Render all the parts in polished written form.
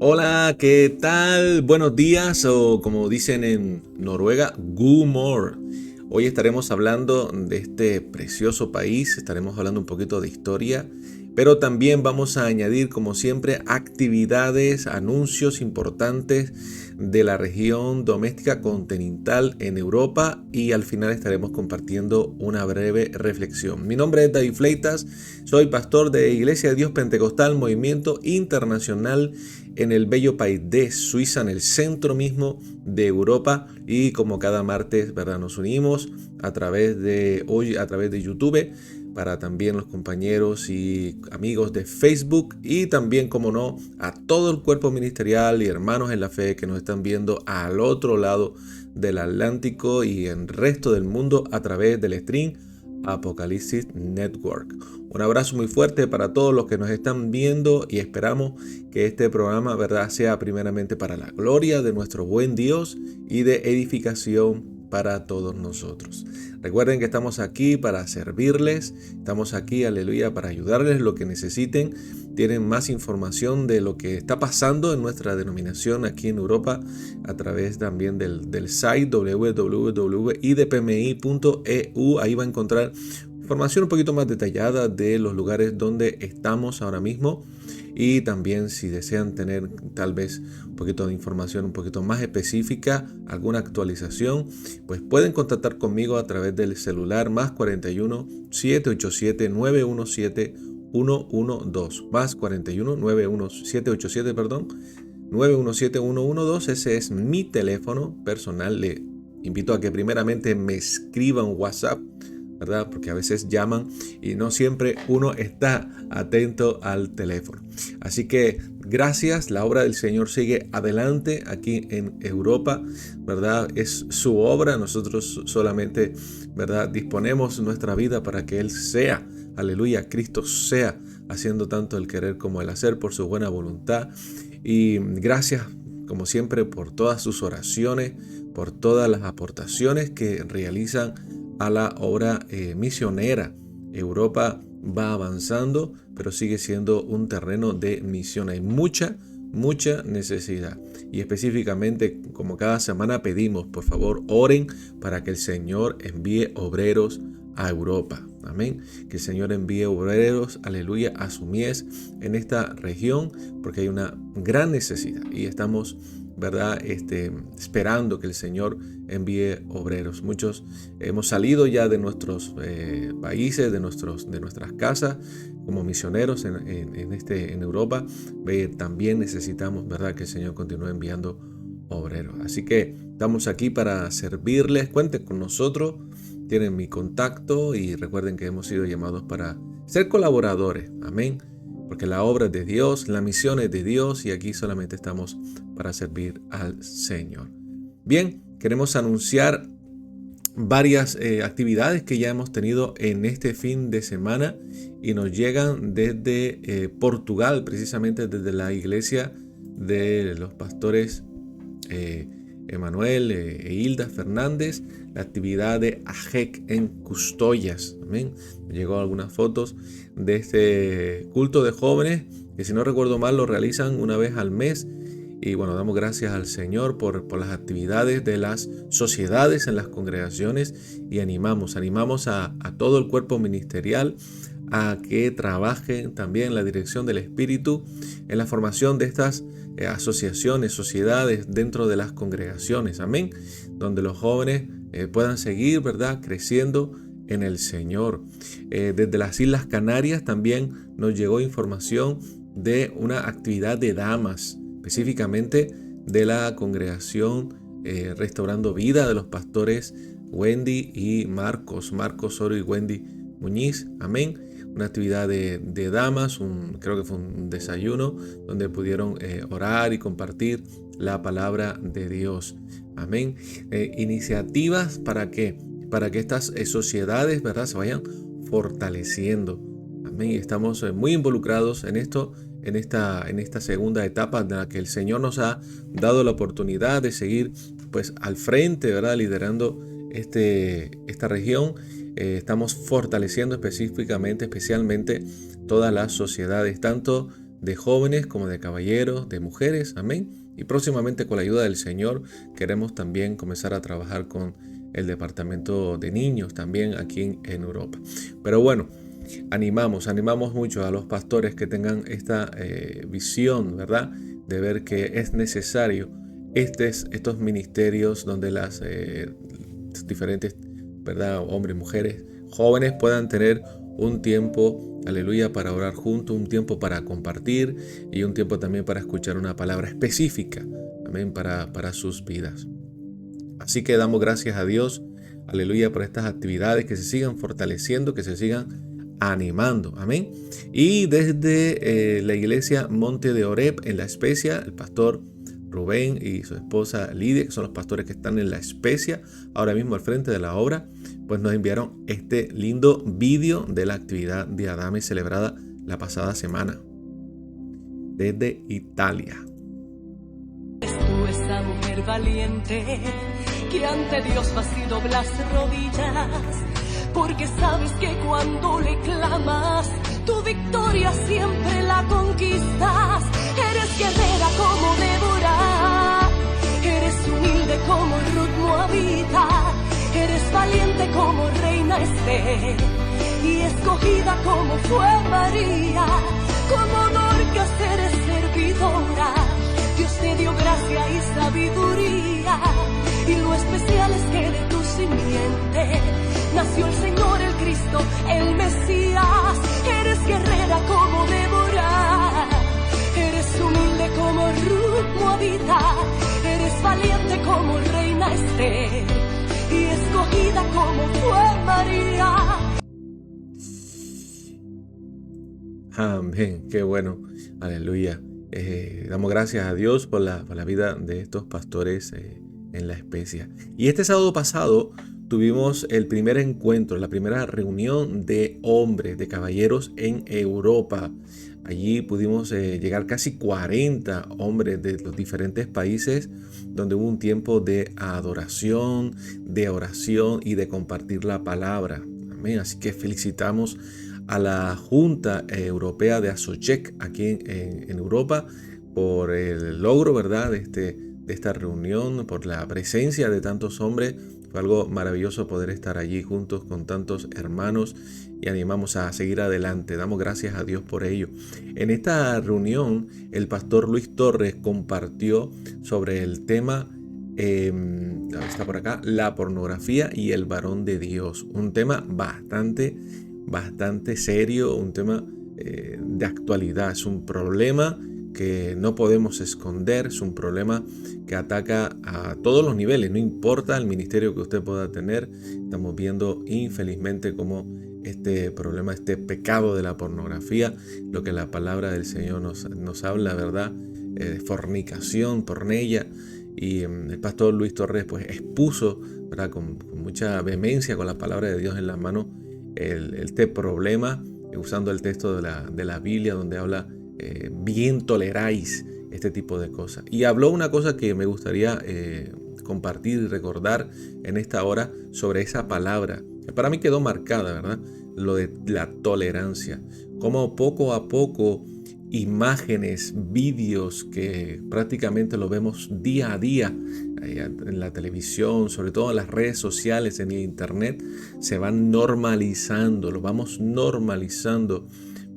Hola, ¿qué tal? Buenos días o como dicen en Noruega, God morgen. Hoy estaremos hablando de este precioso país, estaremos hablando un poquito de historia, pero también vamos a añadir, como siempre, actividades, anuncios importantes de la región doméstica continental en Europa y al final estaremos compartiendo una breve reflexión. Mi nombre es David Fleitas, soy pastor de Iglesia de Dios Pentecostal Movimiento Internacional en el bello país de Suiza, en el centro mismo de Europa, y como cada martes, ¿verdad? Nos unimos a través de YouTube para también los compañeros y amigos de Facebook y también, como no, a todo el cuerpo ministerial y hermanos en la fe que nos están viendo al otro lado del Atlántico y en el resto del mundo a través del stream Apocalipsis Network. Un abrazo muy fuerte para todos los que nos están viendo y esperamos que este programa, ¿verdad?, sea primeramente para la gloria de nuestro buen Dios y de edificación para todos nosotros. Recuerden que estamos aquí para servirles, estamos aquí, aleluya, para ayudarles lo que necesiten. Tienen más información de lo que está pasando en nuestra denominación aquí en Europa a través también del site www.idpmi.eu. Ahí va a encontrar información un poquito más detallada de los lugares donde estamos ahora mismo. Y también si desean tener tal vez un poquito de información un poquito más específica, alguna actualización, pues pueden contactar conmigo a través del celular más 41 787 917 112 más 41 787 perdón 917 112. Ese es mi teléfono personal. Le invito a que primeramente me escriban WhatsApp, ¿verdad? Porque a veces llaman y no siempre uno está atento al teléfono. Así que gracias, la obra del Señor sigue adelante aquí en Europa, ¿verdad? Es su obra, nosotros solamente, ¿verdad?, disponemos nuestra vida para que Él sea, aleluya, Cristo sea haciendo tanto el querer como el hacer por su buena voluntad. Y gracias, como siempre, por todas sus oraciones, por todas las aportaciones que realizan a la obra misionera. Europa va avanzando, pero sigue siendo un terreno de misión. Hay mucha necesidad. Y específicamente, como cada semana pedimos, por favor, oren para que el Señor envíe obreros a Europa. Amén. Que el Señor envíe obreros, aleluya, a su mies en esta región, porque hay una gran necesidad y estamos, ¿verdad?, esperando que el Señor envíe obreros. Muchos hemos salido ya de nuestros países, de nuestras casas como misioneros en Europa. También necesitamos, ¿verdad?, que el Señor continúe enviando obreros. Así que estamos aquí para servirles. Cuenten con nosotros. Tienen mi contacto y recuerden que hemos sido llamados para ser colaboradores. Amén. Porque la obra es de Dios, la misión es de Dios y aquí solamente estamos para servir al Señor. Bien, queremos anunciar varias actividades que ya hemos tenido en este fin de semana y nos llegan desde Portugal, precisamente desde la iglesia de los pastores Emanuel e Hilda Fernández, la actividad de AJEC en Custollas. Amén. Me llegó algunas fotos de este culto de jóvenes que, si no recuerdo mal, lo realizan una vez al mes. Y bueno, damos gracias al Señor por las actividades de las sociedades en las congregaciones y animamos a todo el cuerpo ministerial a que trabajen también en la dirección del Espíritu, en la formación de estas asociaciones, sociedades dentro de las congregaciones, amén, donde los jóvenes puedan seguir, ¿verdad?, creciendo en el Señor. Desde las Islas Canarias también nos llegó información de una actividad de damas, específicamente de la congregación Restaurando Vida de los pastores Wendy y Marcos Oro y Wendy Muñiz, amén. Una actividad de damas, creo que fue un desayuno donde pudieron orar y compartir la palabra de Dios. Amén. Iniciativas para que estas sociedades, ¿verdad?, se vayan fortaleciendo. Amén. Y estamos muy involucrados en esto, en esta segunda etapa en la que el Señor nos ha dado la oportunidad de seguir, pues, al frente, ¿verdad?, liderando esta región. Estamos fortaleciendo especialmente todas las sociedades, tanto de jóvenes como de caballeros, de mujeres, amén. Y próximamente con la ayuda del Señor queremos también comenzar a trabajar con el departamento de niños también aquí en Europa. Pero bueno, animamos mucho a los pastores que tengan esta visión, ¿verdad? De ver que es necesario estos ministerios donde las diferentes, ¿verdad? Hombres, mujeres, jóvenes puedan tener un tiempo, aleluya, para orar juntos, un tiempo para compartir y un tiempo también para escuchar una palabra específica, amén, para sus vidas. Así que damos gracias a Dios, aleluya, por estas actividades, que se sigan fortaleciendo, que se sigan animando, amén. Y desde la iglesia Monte de Oreb en La Especia, el pastor Rubén y su esposa Lidia, que son los pastores que están en La Especia, ahora mismo al frente de la obra, pues nos enviaron este lindo vídeo de la actividad de Adame celebrada la pasada semana desde Italia. Tú, esa mujer valiente, que ante Dios vas y doblas rodillas, porque sabes que cuando le clamas, tu victoria siempre la conquistas. Eres guerrera como Débora, eres humilde como Ruth Moabita, eres valiente como reina Esther, y escogida como fue María, como Dorcas eres servidora. Dios te dio gracia y sabiduría, y lo especial es que de tu simiente nació el Señor, el Cristo, el Mesías. Eres guerrera como Débora, eres humilde como Ruth Moabita, eres valiente como reina Esther, y escogida como fue María. Amén, qué bueno, aleluya. Damos gracias a Dios por la vida de estos pastores en La Especia. Y este sábado pasado tuvimos el primer encuentro, la primera reunión de hombres, de caballeros en Europa. Allí pudimos llegar casi 40 hombres de los diferentes países, donde hubo un tiempo de adoración, de oración y de compartir la palabra. Amén. Así que felicitamos a la Junta Europea de ASOCHEC aquí en Europa por el logro, ¿verdad?, de esta reunión, por la presencia de tantos hombres. Fue algo maravilloso poder estar allí juntos con tantos hermanos y animamos a seguir adelante. Damos gracias a Dios por ello. En esta reunión, el pastor Luis Torres compartió sobre el tema, está por acá, la pornografía y el varón de Dios. Un tema bastante serio, un tema de actualidad. Es un problema que no podemos esconder, es un problema que ataca a todos los niveles, no importa el ministerio que usted pueda tener. Estamos viendo infelizmente cómo este problema, este pecado de la pornografía, lo que la palabra del Señor nos habla, ¿verdad? Fornicación, pornella. Y el pastor Luis Torres pues expuso, ¿verdad?, con mucha vehemencia, con la palabra de Dios en la mano, este problema, usando el texto de la Biblia, donde habla bien toleráis este tipo de cosas. Y habló una cosa que me gustaría compartir y recordar en esta hora sobre esa palabra, que para mí quedó marcada, ¿verdad? Lo de la tolerancia. Como poco a poco imágenes, vídeos que prácticamente lo vemos día a día en la televisión, sobre todo en las redes sociales, en el internet, se van normalizando, lo vamos normalizando,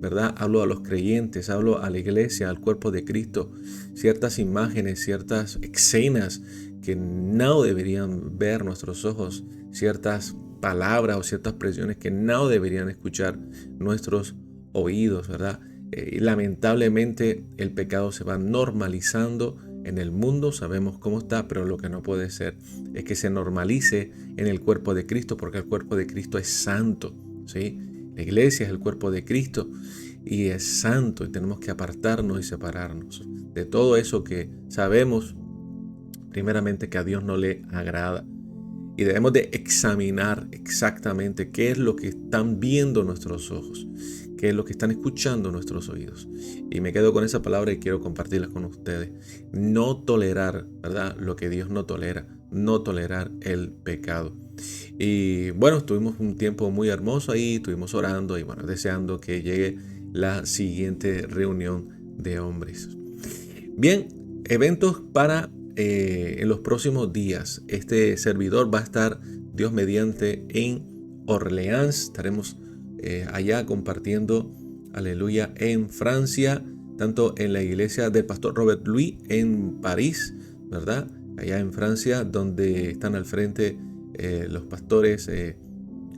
¿verdad? Hablo a los creyentes, hablo a la iglesia, al cuerpo de Cristo, ciertas imágenes, ciertas escenas que no deberían ver nuestros ojos, ciertas palabras o ciertas expresiones que no deberían escuchar nuestros oídos, ¿verdad? Y lamentablemente el pecado se va normalizando en el mundo, sabemos cómo está, pero lo que no puede ser es que se normalice en el cuerpo de Cristo, porque el cuerpo de Cristo es santo, ¿sí? La iglesia es el cuerpo de Cristo y es santo, y tenemos que apartarnos y separarnos de todo eso que sabemos primeramente que a Dios no le agrada. Y debemos de examinar exactamente qué es lo que están viendo nuestros ojos, qué es lo que están escuchando nuestros oídos. Y me quedo con esa palabra y quiero compartirla con ustedes. No tolerar, ¿verdad?, lo que Dios no tolera. No tolerar el pecado. Y bueno, tuvimos un tiempo muy hermoso ahí, estuvimos orando y bueno, deseando que llegue la siguiente reunión de hombres. Bien, eventos para en los próximos días. Este servidor va a estar, Dios mediante, en Orleans. Estaremos allá compartiendo, aleluya, en Francia, tanto en la iglesia del pastor Robert Louis en París, ¿verdad? Allá en Francia, donde están al frente los pastores,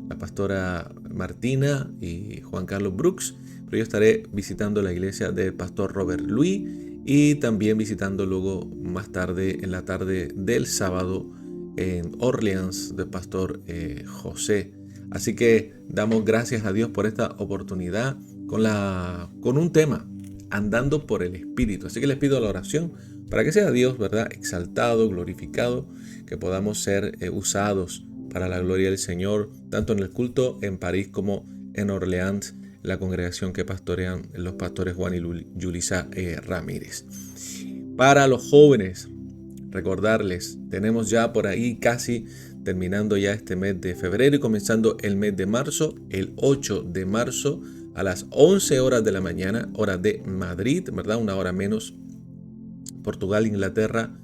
la pastora Martina y Juan Carlos Brooks. Pero yo estaré visitando la iglesia del pastor Robert Louis y también visitando luego más tarde, en la tarde del sábado, en Orleans, del pastor José. Así que damos gracias a Dios por esta oportunidad con un tema, andando por el Espíritu. Así que les pido la oración para que sea Dios, ¿verdad?, exaltado, glorificado, que podamos ser usados para la gloria del Señor, tanto en el culto en París como en Orleans, la congregación que pastorean los pastores Juan y Yulisa Ramírez. Para los jóvenes, recordarles, tenemos ya por ahí casi terminando ya este mes de febrero y comenzando el mes de marzo, el 8 de marzo a las 11 horas de la mañana, hora de Madrid, ¿verdad? Una hora menos, Portugal, Inglaterra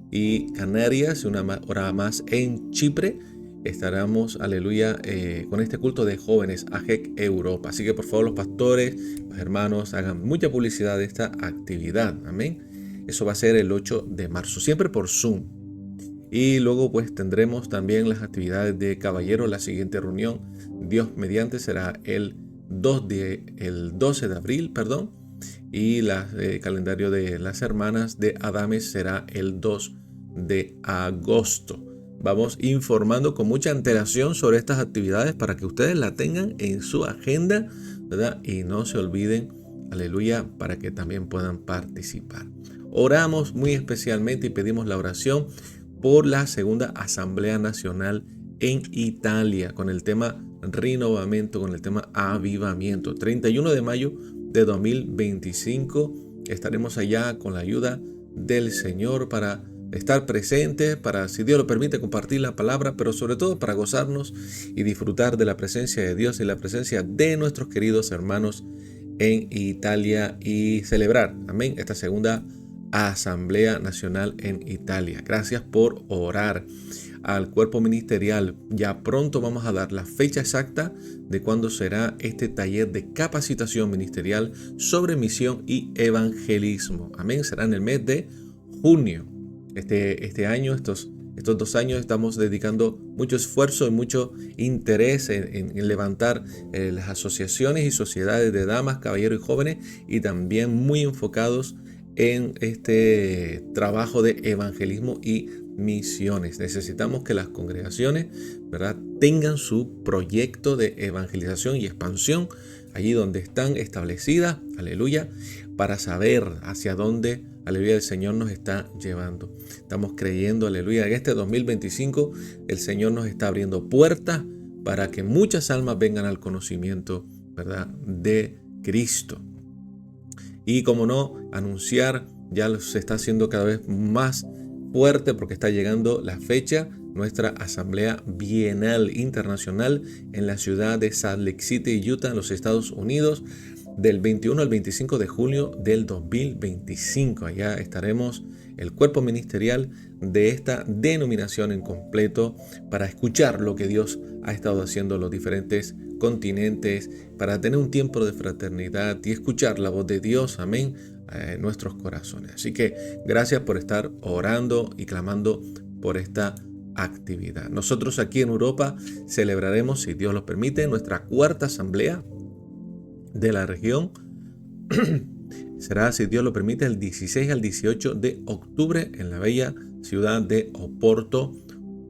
y Canarias, una hora más en Chipre. Estaremos, aleluya, con este culto de jóvenes AGEC Europa. Así que por favor los pastores, los hermanos, hagan mucha publicidad de esta actividad. Amén. Eso va a ser el 8 de marzo, siempre por Zoom. Y luego pues tendremos también las actividades de caballeros. La siguiente reunión, Dios mediante, será el 12 de abril, y el calendario de las hermanas de Adames será el 2 de agosto. Vamos informando con mucha antelación sobre estas actividades para que ustedes la tengan en su agenda, ¿verdad? Y no se olviden, aleluya, para que también puedan participar. Oramos muy especialmente y pedimos la oración por la segunda Asamblea Nacional en Italia, con el tema renovamiento, con el tema avivamiento. 31 de mayo de 2025 estaremos allá con la ayuda del Señor para estar presentes, para, si Dios lo permite, compartir la palabra, pero sobre todo para gozarnos y disfrutar de la presencia de Dios y la presencia de nuestros queridos hermanos en Italia y celebrar, amén, esta segunda Asamblea Nacional en Italia. Gracias por orar al cuerpo ministerial. Ya pronto vamos a dar la fecha exacta de cuándo será este taller de capacitación ministerial sobre misión y evangelismo. Amén, será en el mes de junio. Este año, estos 2 años, estamos dedicando mucho esfuerzo y mucho interés en levantar las asociaciones y sociedades de damas, caballeros y jóvenes, y también muy enfocados en este trabajo de evangelismo y misiones. Necesitamos que las congregaciones, ¿verdad?, tengan su proyecto de evangelización y expansión allí donde están establecidas, aleluya, para saber hacia dónde, aleluya, el Señor nos está llevando. Estamos creyendo, aleluya, en este 2025 el Señor nos está abriendo puertas para que muchas almas vengan al conocimiento, ¿verdad?, de Cristo. Y como no, anunciar, ya se está haciendo cada vez más fuerte porque está llegando la fecha, nuestra Asamblea Bienal Internacional en la ciudad de Salt Lake City, Utah, en los Estados Unidos, del 21 al 25 de julio del 2025. Allá estaremos el cuerpo ministerial de esta denominación en completo para escuchar lo que Dios ha estado haciendo en los diferentes continentes, para tener un tiempo de fraternidad y escuchar la voz de Dios, amén, en nuestros corazones. Así que gracias por estar orando y clamando por esta actividad. Nosotros aquí en Europa celebraremos, si Dios lo permite, nuestra 4ª asamblea de la región. Será, si Dios lo permite, el 16 al 18 de octubre en la bella ciudad de Oporto,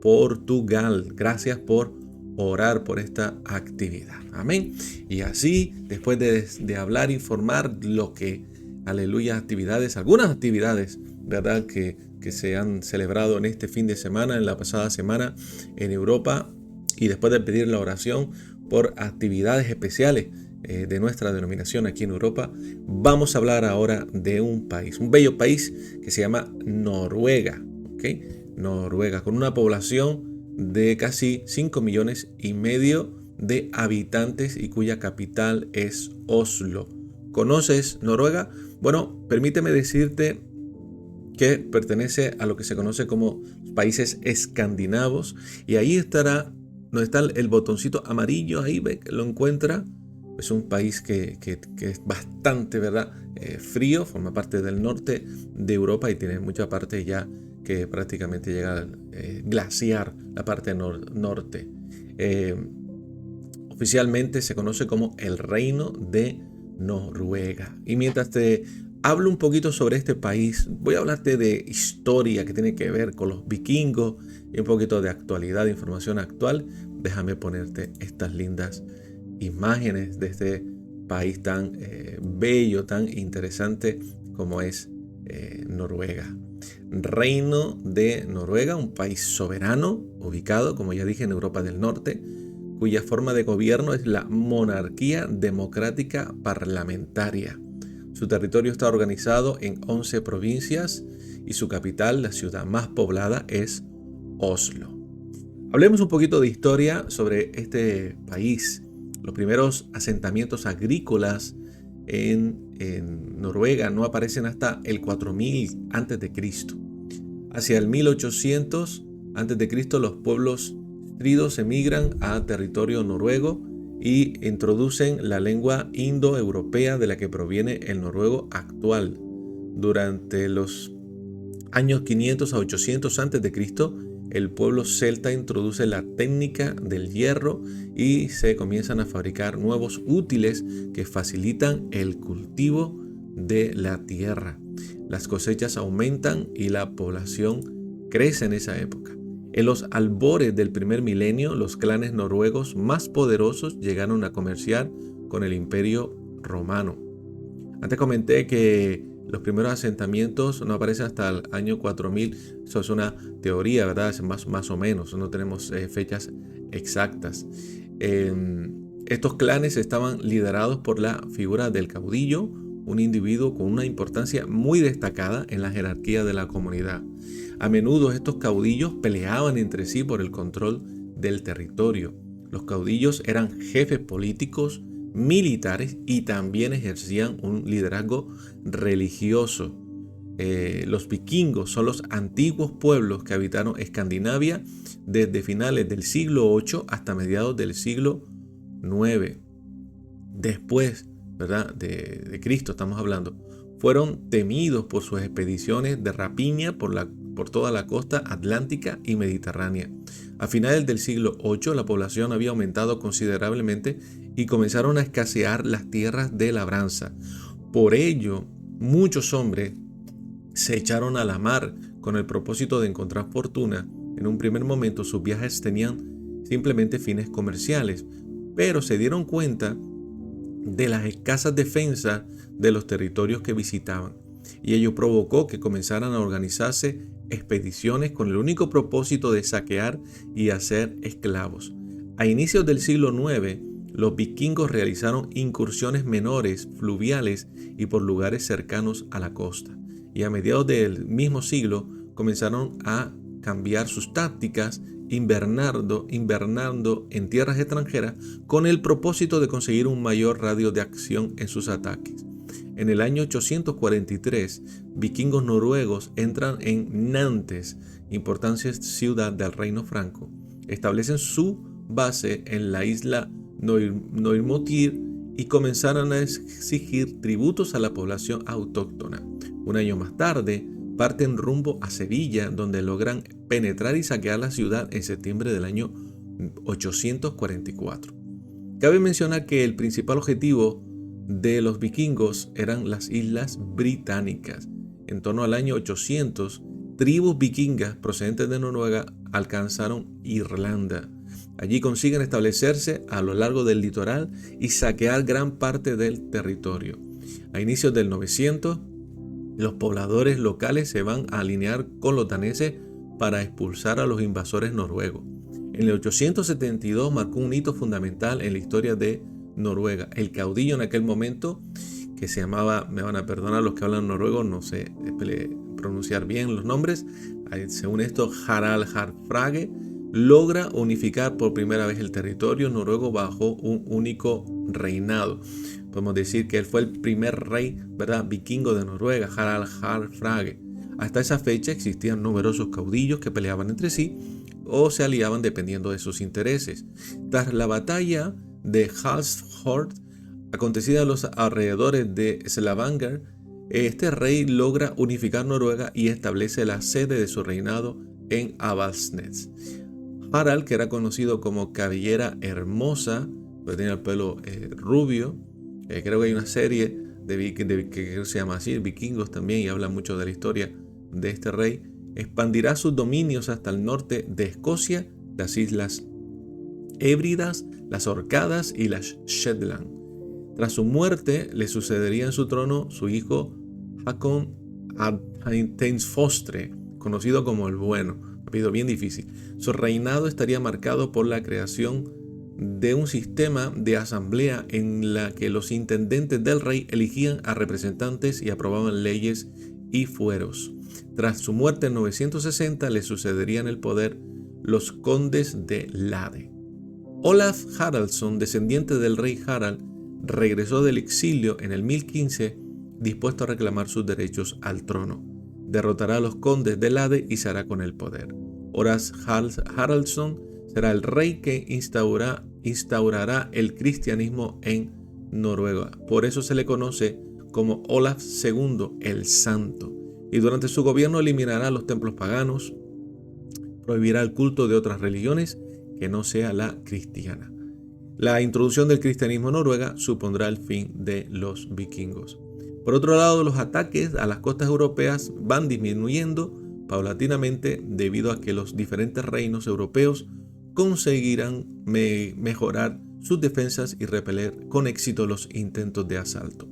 Portugal. Gracias por orar por esta actividad. Amén. Y así, después de hablar, informar lo que, aleluya, algunas actividades, ¿verdad?, que se han celebrado en este fin de semana, en la pasada semana en Europa, y después de pedir la oración por actividades especiales de nuestra denominación aquí en Europa, vamos a hablar ahora de un país, un bello país que se llama Noruega, ¿okay? Noruega, con una población de casi 5,5 millones de habitantes y cuya capital es Oslo. ¿Conoces Noruega? Bueno, permíteme decirte que pertenece a lo que se conoce como países escandinavos, y ahí estará, donde está el botoncito amarillo, ahí ve que lo encuentra. Es un país que es bastante, ¿verdad? Frío, forma parte del norte de Europa y tiene mucha parte ya que prácticamente llega a glaciar la parte norte. Oficialmente se conoce como el Reino de Noruega. Y mientras te hablo un poquito sobre este país, voy a hablarte de historia que tiene que ver con los vikingos y un poquito de actualidad, de información actual. Déjame ponerte estas lindas imágenes de este país tan bello, tan interesante como es Noruega. Reino de Noruega, un país soberano ubicado, como ya dije, en Europa del Norte, cuya forma de gobierno es la monarquía democrática parlamentaria. Su territorio está organizado en 11 provincias y su capital, la ciudad más poblada, es Oslo. Hablemos un poquito de historia sobre este país. Los primeros asentamientos agrícolas en Noruega no aparecen hasta el 4000 a.C. Hacia el 1800 a.C. los pueblos stridos emigran a territorio noruego y introducen la lengua indoeuropea de la que proviene el noruego actual. Durante los años 500 a 800 a.C., el pueblo celta introduce la técnica del hierro y se comienzan a fabricar nuevos útiles que facilitan el cultivo de la tierra. Las cosechas aumentan y la población crece en esa época. En los albores del primer milenio, los clanes noruegos más poderosos llegaron a comerciar con el Imperio Romano. Antes comenté que los primeros asentamientos no aparecen hasta el año 4000. Eso es una teoría, ¿verdad? Es más o menos. No tenemos fechas exactas. Estos clanes estaban liderados por la figura del caudillo, un individuo con una importancia muy destacada en la jerarquía de la comunidad. A menudo estos caudillos peleaban entre sí por el control del territorio. Los caudillos eran jefes políticos, militares y también ejercían un liderazgo religioso. Los vikingos son los antiguos pueblos que habitaron Escandinavia desde finales del siglo VIII hasta mediados del siglo IX. Después, ¿verdad?, de Cristo estamos hablando. Fueron temidos por sus expediciones de rapiña por toda la costa atlántica y mediterránea. A finales del siglo VIII la población había aumentado considerablemente y comenzaron a escasear las tierras de labranza. Por ello, muchos hombres se echaron a la mar con el propósito de encontrar fortuna. En un primer momento sus viajes tenían simplemente fines comerciales, pero se dieron cuenta de las escasas defensas de los territorios que visitaban, y ello provocó que comenzaran a organizarse expediciones con el único propósito de saquear y hacer esclavos. A inicios del siglo IX, los vikingos realizaron incursiones menores, fluviales y por lugares cercanos a la costa, y a mediados del mismo siglo comenzaron a cambiar sus tácticas, invernando en tierras extranjeras con el propósito de conseguir un mayor radio de acción en sus ataques. En el año 843, vikingos noruegos entran en Nantes, importante ciudad del Reino Franco. Establecen su base en la isla Noirmotir y comenzaron a exigir tributos a la población autóctona. Un año más tarde, parten rumbo a Sevilla, donde logran penetrar y saquear la ciudad en septiembre del año 844. Cabe mencionar que el principal objetivo de los vikingos eran las islas británicas. En torno al año 800, tribus vikingas procedentes de Noruega alcanzaron Irlanda. Allí consiguen establecerse a lo largo del litoral y saquear gran parte del territorio. A inicios del 900, los pobladores locales se van a alinear con los daneses para expulsar a los invasores noruegos. En el 872 marcó un hito fundamental en la historia de Noruega. El caudillo en aquel momento, que se llamaba, me van a perdonar los que hablan noruego, no sé pronunciar bien los nombres, según esto Harald Hardrade, logra unificar por primera vez el territorio noruego bajo un único reinado. Podemos decir que él fue el primer rey, ¿verdad?, vikingo de Noruega, Harald Hårfagre. Hasta esa fecha existían numerosos caudillos que peleaban entre sí o se aliaban dependiendo de sus intereses. Tras la batalla de Hallsfjord, acontecida a los alrededores de Stavanger, este rey logra unificar Noruega y establece la sede de su reinado en Avaldsnes. Harald, que era conocido como Cabellera Hermosa, pues tenía el pelo rubio, creo que hay una serie que se llama así, Vikingos también, y habla mucho de la historia de este rey, expandirá sus dominios hasta el norte de Escocia, las Islas Hébridas, las Orcadas y las Shetland. Tras su muerte, le sucedería en su trono su hijo Hakon Teinsfostre, conocido como el Bueno. Apellido bien difícil. Su reinado estaría marcado por la creación de un sistema de asamblea en la que los intendentes del rey elegían a representantes y aprobaban leyes y fueros. Tras su muerte en 960 le sucederían el poder los condes de Lade. Olaf Haraldsson, descendiente del rey Harald, regresó del exilio en el 1015 dispuesto a reclamar sus derechos al trono. Derrotará a los condes de Lade y se hará con el poder. Olaf Haraldsson será el rey que instaurará el cristianismo en Noruega. Por eso se le conoce como Olaf II el Santo. Y durante su gobierno eliminará los templos paganos, prohibirá el culto de otras religiones que no sea la cristiana. La introducción del cristianismo en Noruega supondrá el fin de los vikingos. Por otro lado, los ataques a las costas europeas van disminuyendo paulatinamente debido a que los diferentes reinos europeos conseguirán mejorar sus defensas y repeler con éxito los intentos de asalto.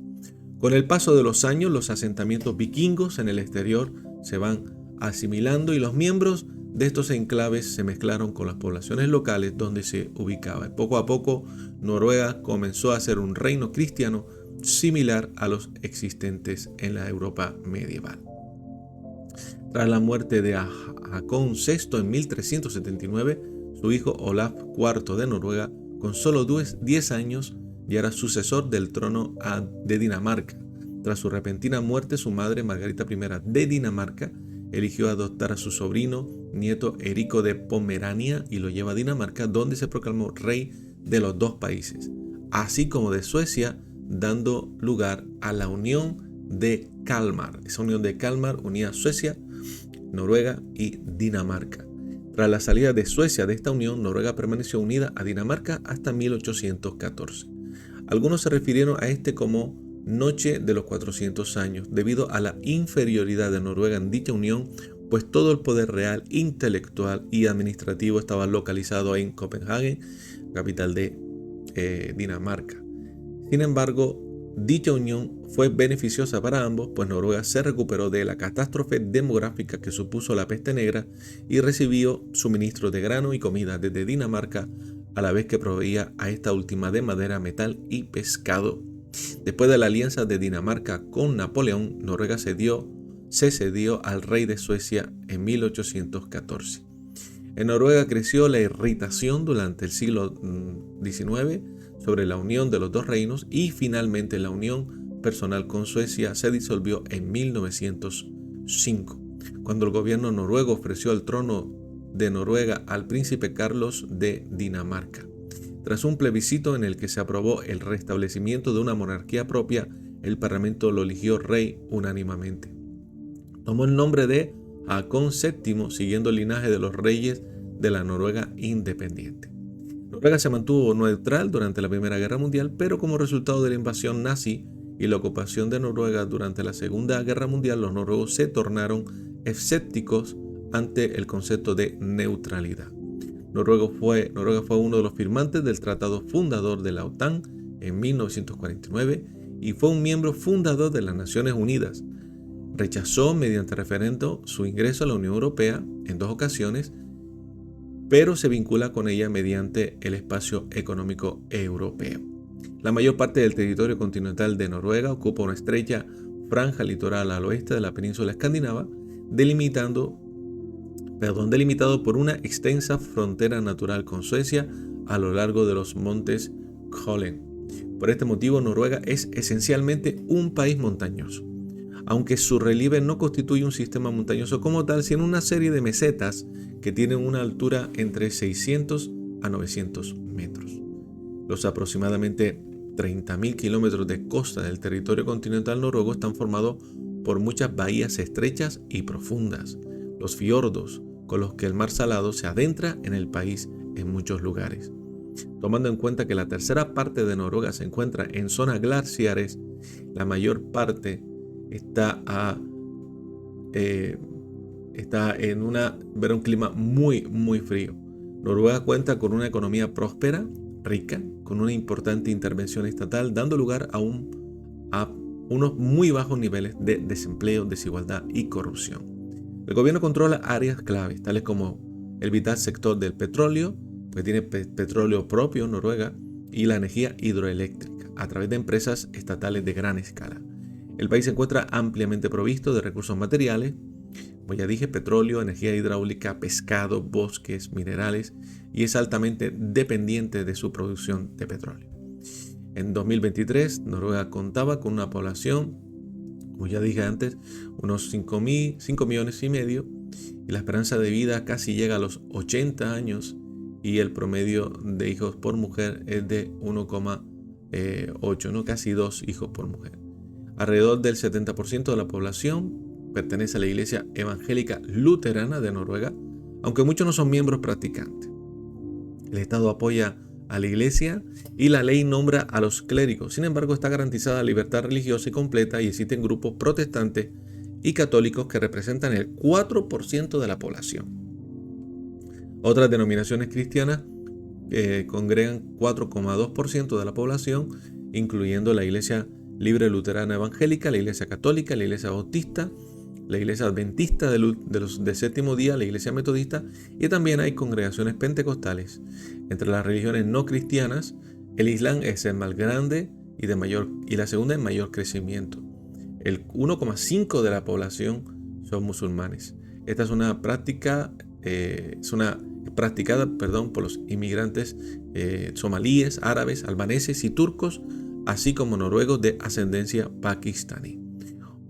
Con el paso de los años, los asentamientos vikingos en el exterior se van asimilando y los miembros de estos enclaves se mezclaron con las poblaciones locales donde se ubicaba. Poco a poco, Noruega comenzó a ser un reino cristiano similar a los existentes en la Europa medieval. Tras la muerte de Hakon VI en 1379, su hijo Olaf IV de Noruega, con solo 10 años, ya era sucesor del trono de Dinamarca. Tras su repentina muerte, su madre, Margarita I de Dinamarca, eligió adoptar a su sobrino, nieto Erico de Pomerania, y lo lleva a Dinamarca, donde se proclamó rey de los dos países, así como de Suecia, dando lugar a la unión de Kalmar. Esa unión de Kalmar unía Suecia, Noruega y Dinamarca. Tras la salida de Suecia de esta unión, Noruega permaneció unida a Dinamarca hasta 1814. Algunos se refirieron a este como Noche de los 400 años, debido a la inferioridad de Noruega en dicha unión, pues todo el poder real, intelectual y administrativo estaba localizado en Copenhague, capital de Dinamarca. Sin embargo, dicha unión fue beneficiosa para ambos, pues Noruega se recuperó de la catástrofe demográfica que supuso la peste negra y recibió suministros de grano y comida desde Dinamarca, a la vez que proveía a esta última de madera, metal y pescado. Después de la alianza de Dinamarca con Napoleón, Noruega se cedió al rey de Suecia en 1814. En Noruega creció la irritación durante el siglo XIX sobre la unión de los dos reinos y finalmente la unión personal con Suecia se disolvió en 1905, cuando el gobierno noruego ofreció el trono de Noruega al príncipe Carlos de Dinamarca. Tras un plebiscito en el que se aprobó el restablecimiento de una monarquía propia, el parlamento lo eligió rey unánimemente. Tomó el nombre de Hakon VII, siguiendo el linaje de los reyes de la Noruega independiente. Noruega se mantuvo neutral durante la Primera Guerra Mundial, pero como resultado de la invasión nazi y la ocupación de Noruega durante la Segunda Guerra Mundial, los noruegos se tornaron escépticos ante el concepto de neutralidad. Noruega fue uno de los firmantes del Tratado Fundador de la OTAN en 1949 y fue un miembro fundador de las Naciones Unidas. Rechazó mediante referendo su ingreso a la Unión Europea en 2 ocasiones, pero se vincula con ella mediante el espacio económico europeo. La mayor parte del territorio continental de Noruega ocupa una estrecha franja litoral al oeste de la península escandinava, delimitando delimitado por una extensa frontera natural con Suecia a lo largo de los montes Kolen. Por este motivo, Noruega es esencialmente un país montañoso, aunque su relieve no constituye un sistema montañoso como tal, sino una serie de mesetas que tienen una altura entre 600 a 900 metros. Los aproximadamente 30.000 kilómetros de costa del territorio continental noruego están formados por muchas bahías estrechas y profundas, los fiordos, con los que el mar salado se adentra en el país en muchos lugares. Tomando en cuenta que la tercera parte de Noruega se encuentra en zonas glaciares, la mayor parte está en un clima muy frío. Noruega cuenta con una economía próspera, rica, con una importante intervención estatal, dando lugar a unos muy bajos niveles de desempleo, desigualdad y corrupción. El gobierno controla áreas claves, tales como el vital sector del petróleo, pues tiene petróleo propio Noruega, y la energía hidroeléctrica, a través de empresas estatales de gran escala. El país se encuentra ampliamente provisto de recursos materiales, como ya dije, petróleo, energía hidráulica, pescado, bosques, minerales, y es altamente dependiente de su producción de petróleo. En 2023, Noruega contaba con una población, como ya dije antes, unos 5 millones y medio, y la esperanza de vida casi llega a los 80 años, y el promedio de hijos por mujer es de 1,8, ¿no? Casi 2 hijos por mujer. Alrededor del 70% de la población pertenece a la Iglesia Evangélica Luterana de Noruega, aunque muchos no son miembros practicantes. El Estado apoya a la Iglesia y la ley nombra a los clérigos. Sin embargo, está garantizada la libertad religiosa y completa, y existen grupos protestantes y católicos que representan el 4% de la población. Otras denominaciones cristianas congregan 4,2% de la población, incluyendo la Iglesia Libre Luterana Evangélica, la Iglesia Católica, la Iglesia Bautista, la Iglesia Adventista de Séptimo Día, la Iglesia Metodista, y también hay congregaciones pentecostales. Entre las religiones no cristianas, el Islam es el más grande y la segunda en mayor crecimiento. El 1,5% de la población son musulmanes. Esta es una práctica practicada por los inmigrantes somalíes, árabes, albaneses y turcos, así como noruegos de ascendencia pakistaní.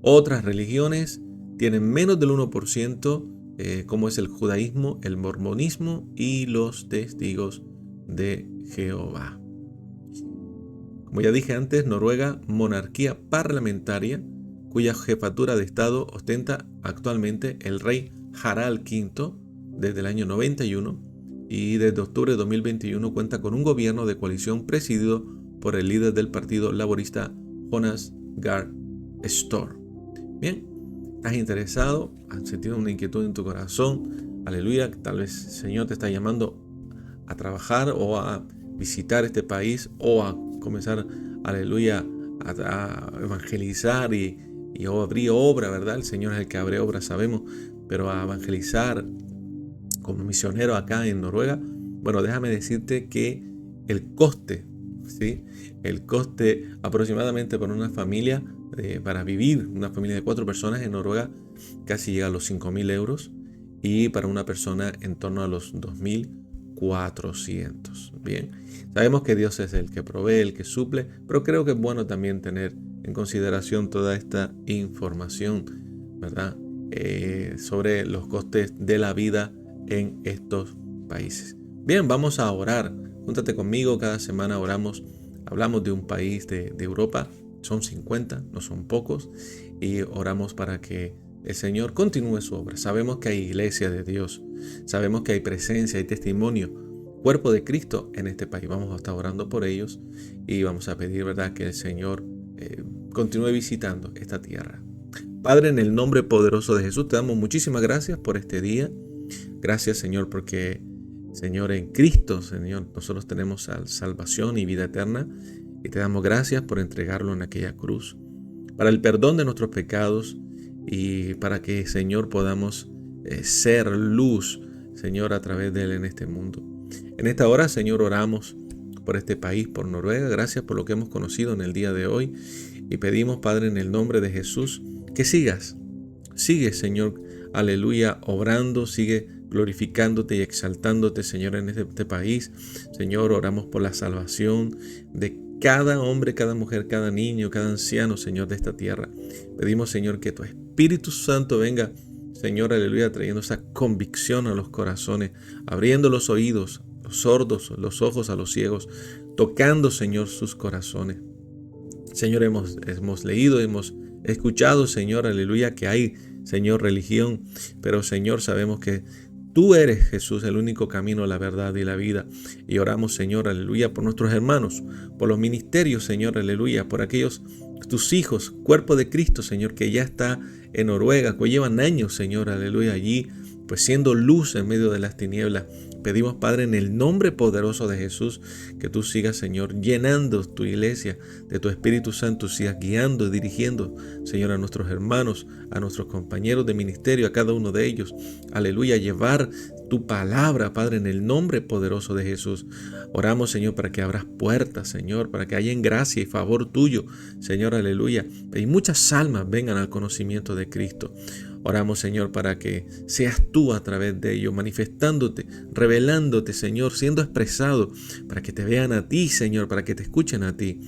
Otras religiones tienen menos del 1%, como es el judaísmo, el mormonismo y los testigos de Jehová. Como ya dije antes, Noruega, monarquía parlamentaria, cuya jefatura de Estado ostenta actualmente el rey Harald V desde el año 91, y desde octubre de 2021 cuenta con un gobierno de coalición presidido por el líder del Partido Laborista, Jonas Gahr Store. Bien, ¿estás interesado? ¿Has sentido una inquietud en tu corazón? Aleluya, tal vez el Señor te está llamando a trabajar o a visitar este país, o a comenzar, aleluya, a evangelizar y abrir obra, ¿verdad? El Señor es el que abre obra, sabemos, pero a evangelizar como misionero acá en Noruega. Bueno, déjame decirte que el coste aproximadamente para una familia, para vivir, una familia de 4 personas en Noruega, casi llega a los 5.000 euros, y para una persona en torno a los 2.400. Bien, sabemos que Dios es el que provee, el que suple, pero creo que es bueno también tener en consideración toda esta información, ¿verdad? Sobre los costes de la vida en estos países. Bien, vamos a orar. Júntate conmigo, cada semana hablamos de un país de Europa. Son 50, no son pocos, y oramos para que el Señor continúe su obra. Sabemos que hay iglesia de Dios, sabemos que hay presencia, hay testimonio, cuerpo de Cristo en este país. Vamos a estar orando por ellos y vamos a pedir, ¿verdad?, que el Señor continúe visitando esta tierra. Padre, en el nombre poderoso de Jesús, te damos muchísimas gracias por este día. Gracias, Señor, porque, Señor, en Cristo, Señor, nosotros tenemos salvación y vida eterna, y te damos gracias por entregarlo en aquella cruz, para el perdón de nuestros pecados y para que, Señor, podamos ser luz, Señor, a través de Él en este mundo. En esta hora, Señor, oramos por este país, por Noruega. Gracias por lo que hemos conocido en el día de hoy, y pedimos, Padre, en el nombre de Jesús, que sigue, Señor, aleluya, obrando, sigue glorificándote y exaltándote, Señor, en este país. Señor, oramos por la salvación de cada hombre, cada mujer, cada niño, cada anciano, Señor, de esta tierra. Pedimos, Señor, que tu Espíritu Santo venga, Señor, aleluya, trayendo esa convicción a los corazones, abriendo los oídos, los sordos, los ojos a los ciegos, tocando, Señor, sus corazones. Señor, hemos leído, hemos escuchado, Señor, aleluya, que hay, Señor, religión, pero, Señor, sabemos que tú eres, Jesús, el único camino, la verdad y la vida. Y oramos, Señor, aleluya, por nuestros hermanos, por los ministerios, Señor, aleluya, por aquellos, tus hijos, cuerpo de Cristo, Señor, que ya está en Noruega, que llevan años, Señor, aleluya, allí, pues siendo luz en medio de las tinieblas. Pedimos, Padre, en el nombre poderoso de Jesús, que tú sigas, Señor, llenando tu iglesia de tu Espíritu Santo, sigas guiando y dirigiendo, Señor, a nuestros hermanos, a nuestros compañeros de ministerio, a cada uno de ellos. Aleluya, llevar tu palabra, Padre, en el nombre poderoso de Jesús. Oramos, Señor, para que abras puertas, Señor, para que haya en gracia y favor tuyo, Señor, aleluya. Y muchas almas vengan al conocimiento de Cristo. Oramos, Señor, para que seas tú a través de ellos, manifestándote, revelándote, Señor, siendo expresado, para que te vean a ti, Señor, para que te escuchen a ti.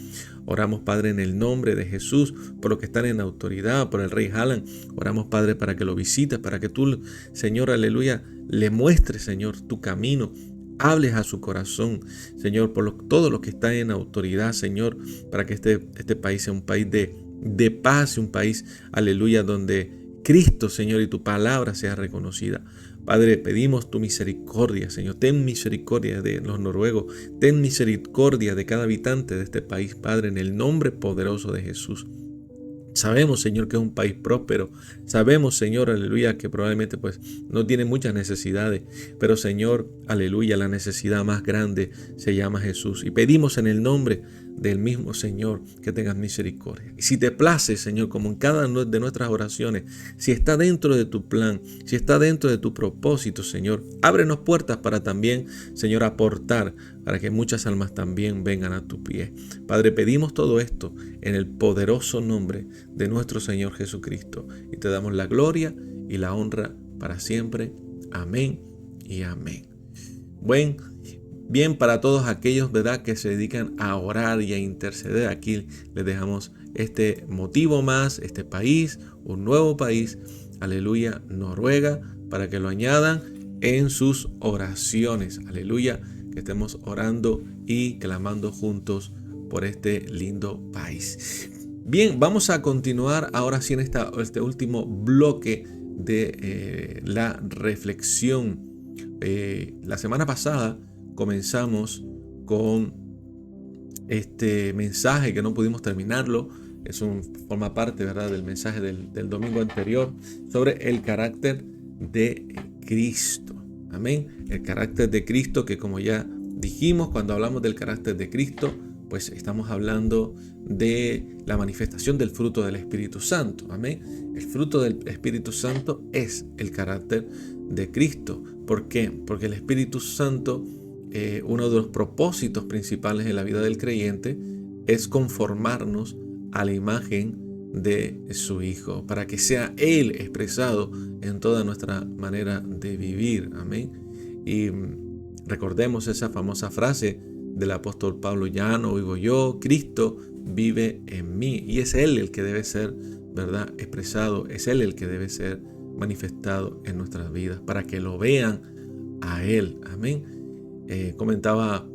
Oramos, Padre, en el nombre de Jesús, por los que están en autoridad, por el Rey Haaland. Oramos, Padre, para que lo visites, para que tú, Señor, aleluya, le muestres, Señor, tu camino. Hables a su corazón, Señor, por todos los que están en autoridad, Señor, para que este país sea un país de paz, un país, aleluya, donde Cristo, Señor, y tu palabra sea reconocida. Padre, pedimos tu misericordia, Señor. Ten misericordia de los noruegos. Ten misericordia de cada habitante de este país, Padre, en el nombre poderoso de Jesús. Sabemos, Señor, que es un país próspero. Sabemos, Señor, aleluya, que probablemente pues no tiene muchas necesidades. Pero, Señor, aleluya, la necesidad más grande se llama Jesús. Y pedimos en el nombre del mismo Señor que tengas misericordia. Y si te place, Señor, como en cada de nuestras oraciones, si está dentro de tu plan, si está dentro de tu propósito, Señor, ábrenos puertas para también, Señor, aportar para que muchas almas también vengan a tu pie. Padre, pedimos todo esto en el poderoso nombre de nuestro Señor Jesucristo y te damos la gloria y la honra para siempre. Amén y amén. Bien, para todos aquellos, ¿verdad?, que se dedican a orar y a interceder, aquí les dejamos este motivo más, este país, un nuevo país, aleluya, Noruega, para que lo añadan en sus oraciones, aleluya, que estemos orando y clamando juntos por este lindo país. Bien, vamos a continuar ahora sí en este último bloque de la reflexión. La semana pasada comenzamos con este mensaje que no pudimos terminarlo. Forma parte, ¿verdad?, del mensaje del domingo anterior sobre el carácter de Cristo. Amén. El carácter de Cristo, que como ya dijimos, cuando hablamos del carácter de Cristo, pues estamos hablando de la manifestación del fruto del Espíritu Santo. Amén. El fruto del Espíritu Santo es el carácter de Cristo. ¿Por qué? Porque el Espíritu Santo, uno de los propósitos principales en la vida del creyente es conformarnos a la imagen de su Hijo, para que sea Él expresado en toda nuestra manera de vivir. Amén. Y recordemos esa famosa frase del apóstol Pablo: ya no vivo yo, Cristo vive en mí. Y es Él el que debe ser, ¿verdad?, expresado, es Él el que debe ser manifestado en nuestras vidas, para que lo vean a Él. Amén. Comentaba,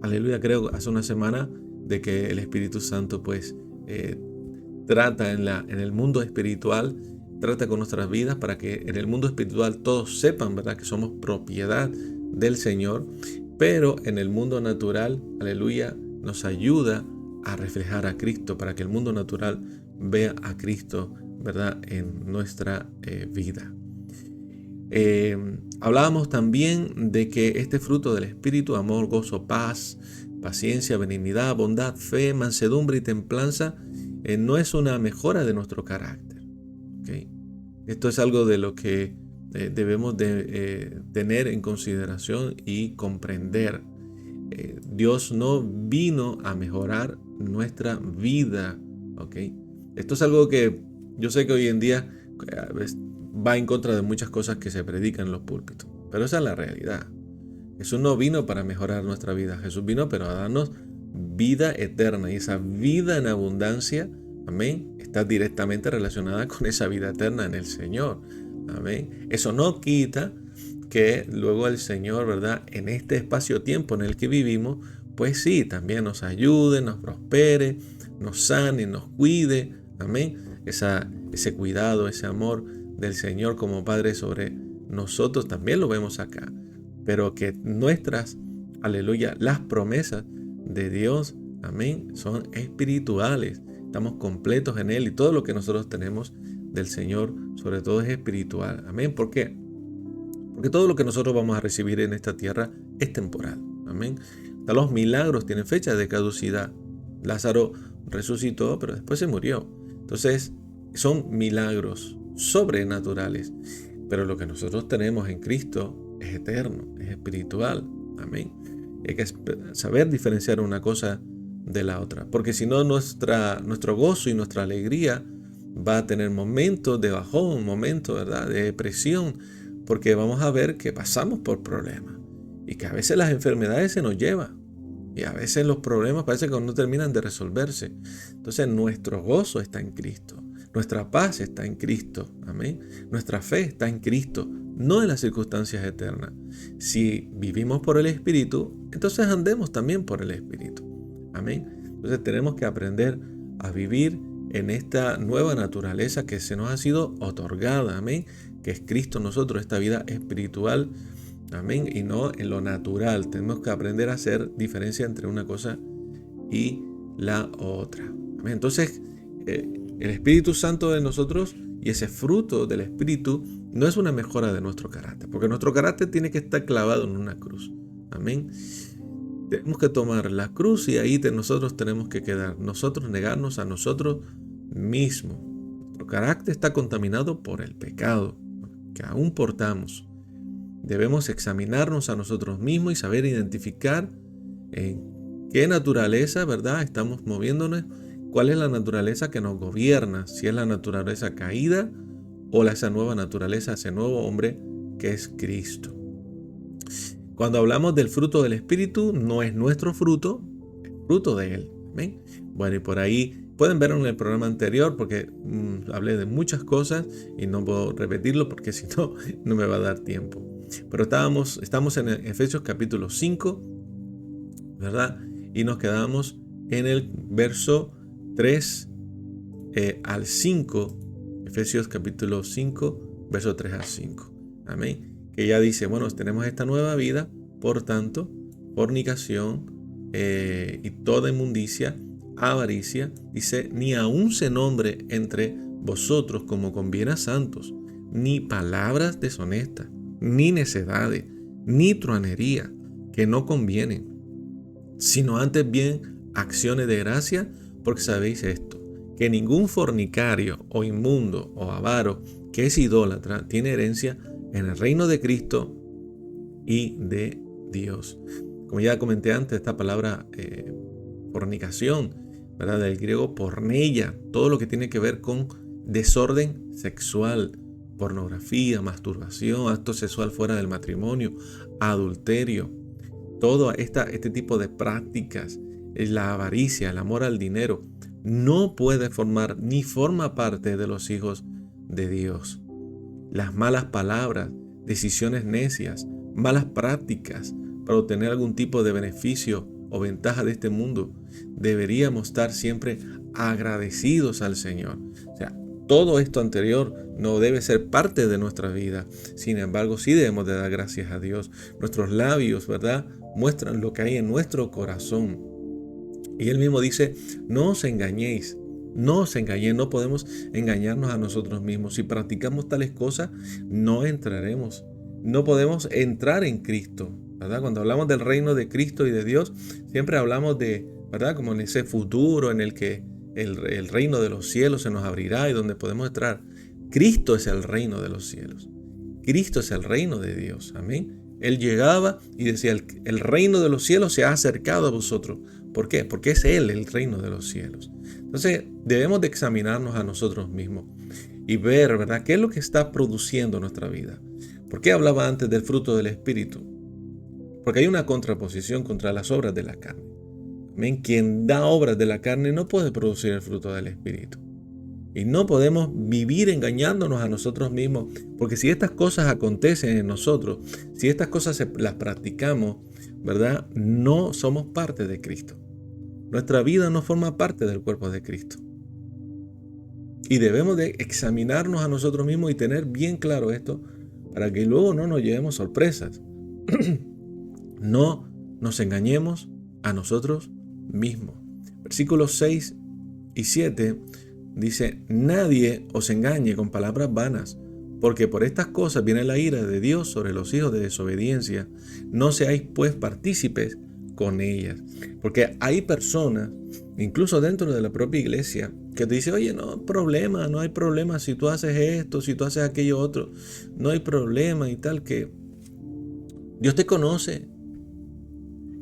aleluya, creo hace una semana, de que el Espíritu Santo pues trata en el mundo espiritual, trata con nuestras vidas para que en el mundo espiritual todos sepan, ¿verdad?, que somos propiedad del Señor, pero en el mundo natural, aleluya, nos ayuda a reflejar a Cristo, para que el mundo natural vea a Cristo, ¿verdad?, en nuestra vida. Hablábamos también de que este fruto del Espíritu, amor, gozo, paz, paciencia, benignidad, bondad, fe, mansedumbre y templanza, no es una mejora de nuestro carácter. ¿Okay? Esto es algo de lo que debemos de tener en consideración y comprender. Dios no vino a mejorar nuestra vida. ¿Okay? Esto es algo que yo sé que hoy en día va en contra de muchas cosas que se predican en los púlpitos. Pero esa es la realidad. Jesús no vino para mejorar nuestra vida. Jesús vino para darnos vida eterna. Y esa vida en abundancia, amén, está directamente relacionada con esa vida eterna en el Señor. Amén. Eso no quita que luego el Señor, ¿verdad?, en este espacio-tiempo en el que vivimos, pues sí, también nos ayude, nos prospere, nos sane, nos cuide. Amén. Ese cuidado, ese amor del Señor como Padre sobre nosotros también lo vemos acá. Pero que nuestras, aleluya, las promesas de Dios, amén, son espirituales. Estamos completos en Él y todo lo que nosotros tenemos del Señor, sobre todo es espiritual. Amén. ¿Por qué? Porque todo lo que nosotros vamos a recibir en esta tierra es temporal. Amén. Hasta los milagros tienen fecha de caducidad. Lázaro resucitó, pero después se murió. Entonces, son milagros sobrenaturales. Pero lo que nosotros tenemos en Cristo es eterno, es espiritual. Amén. Hay que saber diferenciar una cosa de la otra. Porque si no, nuestro gozo y nuestra alegría va a tener momentos de bajón, momentos, ¿verdad?, de depresión. Porque vamos a ver que pasamos por problemas. Y que a veces las enfermedades se nos llevan. Y a veces los problemas parece que no terminan de resolverse. Entonces nuestro gozo está en Cristo. Nuestra paz está en Cristo. Amén. Nuestra fe está en Cristo, no en las circunstancias eternas. Si vivimos por el Espíritu, entonces andemos también por el Espíritu. Amén. Entonces tenemos que aprender a vivir en esta nueva naturaleza que se nos ha sido otorgada. Amén. Que es Cristo en nosotros, esta vida espiritual. Amén. Y no en lo natural. Tenemos que aprender a hacer diferencia entre una cosa y la otra. Amén. Entonces, el Espíritu Santo de nosotros y ese fruto del Espíritu no es una mejora de nuestro carácter, porque nuestro carácter tiene que estar clavado en una cruz. Amén. Tenemos que tomar la cruz y ahí nosotros tenemos que quedar. Nosotros negarnos a nosotros mismos. Nuestro carácter está contaminado por el pecado que aún portamos. Debemos examinarnos a nosotros mismos y saber identificar en qué naturaleza, ¿verdad?, estamos moviéndonos. ¿Cuál es la naturaleza que nos gobierna? Si es la naturaleza caída o esa nueva naturaleza, ese nuevo hombre que es Cristo. Cuando hablamos del fruto del Espíritu, no es nuestro fruto, es fruto de Él. ¿Ven? Bueno, y por ahí pueden verlo en el programa anterior porque hablé de muchas cosas y no puedo repetirlo porque si no, no me va a dar tiempo. Pero estamos en Efesios capítulo 5, ¿verdad? Y nos quedamos en el verso 3 al 5, Efesios capítulo 5, verso 3 al 5. Amén. Que ya dice, bueno, tenemos esta nueva vida, por tanto, fornicación y toda inmundicia, avaricia, dice, ni aun se nombre entre vosotros como conviene a santos, ni palabras deshonestas, ni necedades, ni truanería, que no convienen, sino antes bien acciones de gracia, porque sabéis esto, que ningún fornicario o inmundo o avaro que es idólatra tiene herencia en el reino de Cristo y de Dios. Como ya comenté antes, esta palabra fornicación, ¿verdad?, del griego porneia, todo lo que tiene que ver con desorden sexual, pornografía, masturbación, acto sexual fuera del matrimonio, adulterio, todo este tipo de prácticas, la avaricia, el amor al dinero, no puede formar ni forma parte de los hijos de Dios. Las malas palabras, decisiones necias, malas prácticas para obtener algún tipo de beneficio o ventaja de este mundo, deberíamos estar siempre agradecidos al Señor. O sea, todo esto anterior no debe ser parte de nuestra vida. Sin embargo, sí debemos de dar gracias a Dios. Nuestros labios, ¿verdad?, muestran lo que hay en nuestro corazón. Y Él mismo dice, no os engañéis. No os engañéis, no podemos engañarnos a nosotros mismos. Si practicamos tales cosas, no entraremos. No podemos entrar en Cristo, ¿verdad? Cuando hablamos del reino de Cristo y de Dios, siempre hablamos de, ¿verdad?, como en ese futuro en el que el reino de los cielos se nos abrirá y donde podemos entrar. Cristo es el reino de los cielos. Cristo es el reino de Dios. Amén. Él llegaba y decía, el reino de los cielos se ha acercado a vosotros. ¿Por qué? Porque es Él el reino de los cielos. Entonces debemos de examinarnos a nosotros mismos. y ver, ¿verdad?, qué es lo que está produciendo nuestra vida. ¿Por qué hablaba antes del fruto del Espíritu? Porque hay una contraposición contra las obras de la carne. Amén. Quien da obras de la carne no puede producir el fruto del Espíritu. Y no podemos vivir engañándonos a nosotros mismos, porque si estas cosas acontecen en nosotros, si estas cosas las practicamos, ¿verdad?, no somos parte de Cristo. Nuestra vida no forma parte del cuerpo de Cristo. Y debemos de examinarnos a nosotros mismos y tener bien claro esto para que luego no nos llevemos sorpresas. No nos engañemos a nosotros mismos. Versículos 6 y 7 dice: nadie os engañe con palabras vanas, porque por estas cosas viene la ira de Dios sobre los hijos de desobediencia. No seáis pues partícipes con ellas. Porque hay personas, incluso dentro de la propia iglesia, que te dicen: oye, no hay problema si tú haces esto, si tú haces aquello otro, no hay problema y tal, que Dios te conoce.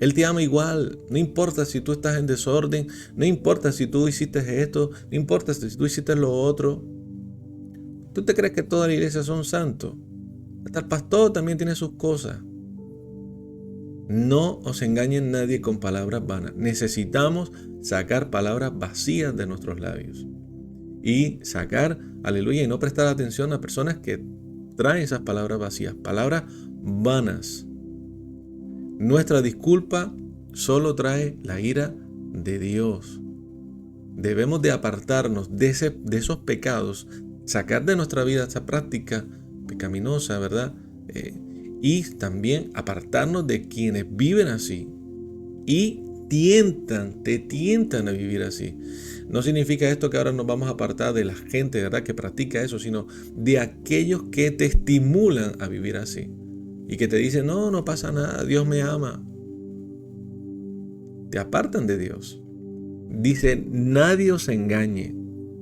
Él te ama igual, no importa si tú estás en desorden, no importa si tú hiciste esto, no importa si tú hiciste lo otro. ¿Tú te crees que toda la iglesia son santos? Hasta el pastor también tiene sus cosas. No os engañen nadie con palabras vanas. Necesitamos sacar palabras vacías de nuestros labios. Y sacar, aleluya, y no prestar atención a personas que traen esas palabras vacías, palabras vanas. Nuestra disculpa solo trae la ira de Dios. Debemos de apartarnos de esos pecados, sacar de nuestra vida esa práctica pecaminosa, ¿verdad? Y también apartarnos de quienes viven así y te tientan a vivir así. No significa esto que ahora nos vamos a apartar de la gente, ¿verdad?, que practica eso, sino de aquellos que te estimulan a vivir así. Y que te dicen: no pasa nada, Dios me ama. Te apartan de Dios. Dice: nadie os engañe,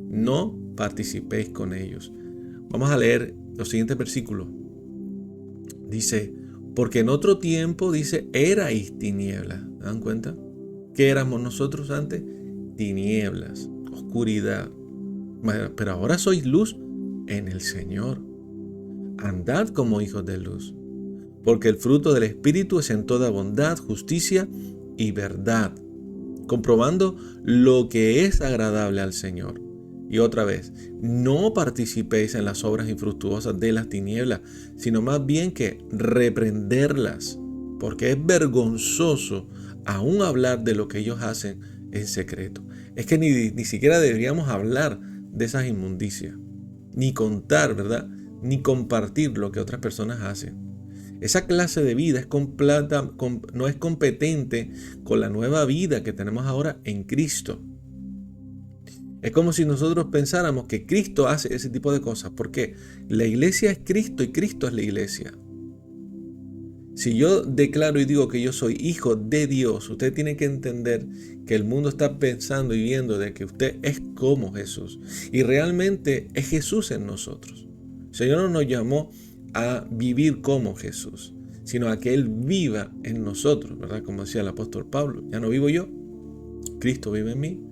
no participéis con ellos. Vamos a leer los siguientes versículos. Dice: porque en otro tiempo, dice, erais tinieblas. ¿Se dan cuenta? ¿Qué éramos nosotros antes? Tinieblas, oscuridad. Pero ahora sois luz en el Señor. Andad como hijos de luz. Porque el fruto del Espíritu es en toda bondad, justicia y verdad, comprobando lo que es agradable al Señor. Y otra vez, no participéis en las obras infructuosas de las tinieblas, sino más bien que reprenderlas, porque es vergonzoso aún hablar de lo que ellos hacen en secreto. Es que ni siquiera deberíamos hablar de esas inmundicias, ni contar, ¿verdad?, ni compartir lo que otras personas hacen. Esa clase de vida no es competente con la nueva vida que tenemos ahora en Cristo. Es como si nosotros pensáramos que Cristo hace ese tipo de cosas. ¿Por qué? La iglesia es Cristo y Cristo es la iglesia. Si yo declaro y digo que yo soy hijo de Dios, usted tiene que entender que el mundo está pensando y viendo de que usted es como Jesús. Y realmente es Jesús en nosotros. El Señor no nos llamó a vivir como Jesús, sino a que Él viva en nosotros, ¿verdad? Como decía el apóstol Pablo: ya no vivo yo, Cristo vive en mí.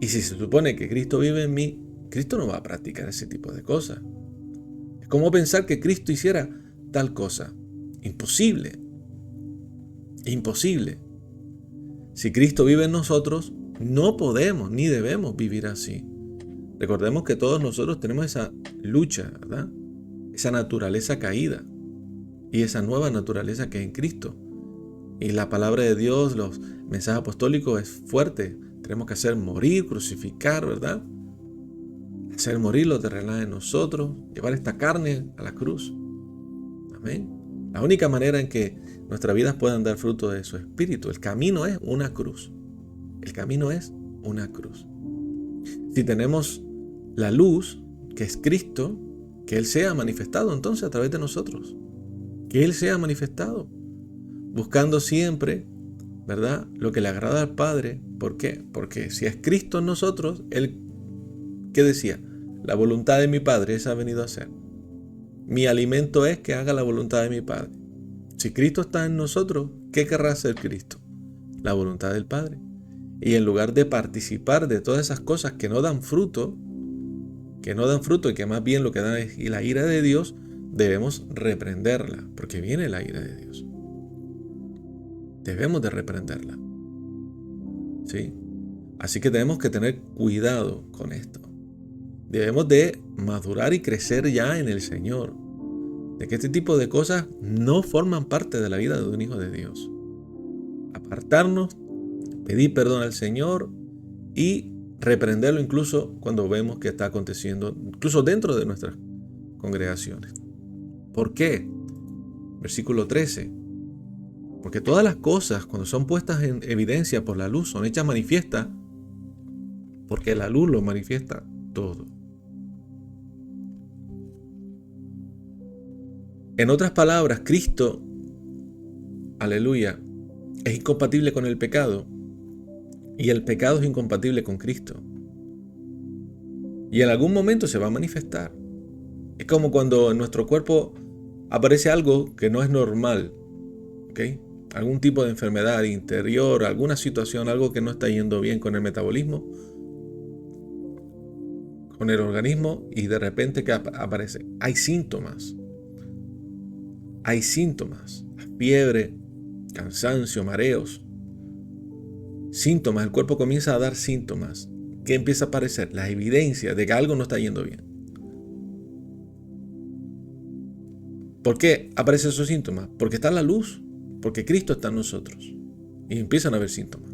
Y si se supone que Cristo vive en mí, Cristo no va a practicar ese tipo de cosas. Es como pensar que Cristo hiciera tal cosa. Imposible. Imposible. Si Cristo vive en nosotros, no podemos ni debemos vivir así. Recordemos que todos nosotros tenemos esa lucha, ¿verdad? Esa naturaleza caída y esa nueva naturaleza que es en Cristo. Y la palabra de Dios, los mensajes apostólicos es fuerte. Tenemos que hacer morir, crucificar, ¿verdad? Hacer morir lo terrenal en nosotros, llevar esta carne a la cruz. Amén. La única manera en que nuestras vidas puedan dar fruto de su espíritu, el camino es una cruz. El camino es una cruz. Si tenemos la luz, que es Cristo, que Él sea manifestado entonces a través de nosotros. Que Él sea manifestado. Buscando siempre, ¿verdad?, lo que le agrada al Padre. ¿Por qué? Porque si es Cristo en nosotros, Él, ¿qué decía? La voluntad de mi Padre, esa ha venido a ser. Mi alimento es que haga la voluntad de mi Padre. Si Cristo está en nosotros, ¿qué querrá hacer Cristo? La voluntad del Padre. Y en lugar de participar de todas esas cosas que no dan fruto, que no dan fruto y que más bien lo que dan es la ira de Dios, debemos reprenderla, porque viene la ira de Dios. Debemos de reprenderla. ¿Sí? Así que tenemos que tener cuidado con esto. Debemos de madurar y crecer ya en el Señor, de que este tipo de cosas no forman parte de la vida de un hijo de Dios. Apartarnos, pedir perdón al Señor y reprenderlo incluso cuando vemos que está aconteciendo, incluso dentro de nuestras congregaciones. ¿Por qué? Versículo 13. Porque todas las cosas, cuando son puestas en evidencia por la luz, son hechas manifiestas, porque la luz lo manifiesta todo. En otras palabras, Cristo, aleluya, es incompatible con el pecado, y el pecado es incompatible con Cristo. Y en algún momento se va a manifestar. Es como cuando en nuestro cuerpo aparece algo que no es normal, ¿ok? Algún tipo de enfermedad interior, alguna situación, algo que no está yendo bien con el metabolismo, con el organismo, y de repente ¿qué aparece? Hay síntomas. Hay síntomas. Fiebre, cansancio, mareos. Síntomas. El cuerpo comienza a dar síntomas. ¿Qué empieza a aparecer? La evidencia de que algo no está yendo bien. ¿Por qué aparecen esos síntomas? Porque está la luz. Porque Cristo está en nosotros. Y empiezan a haber síntomas.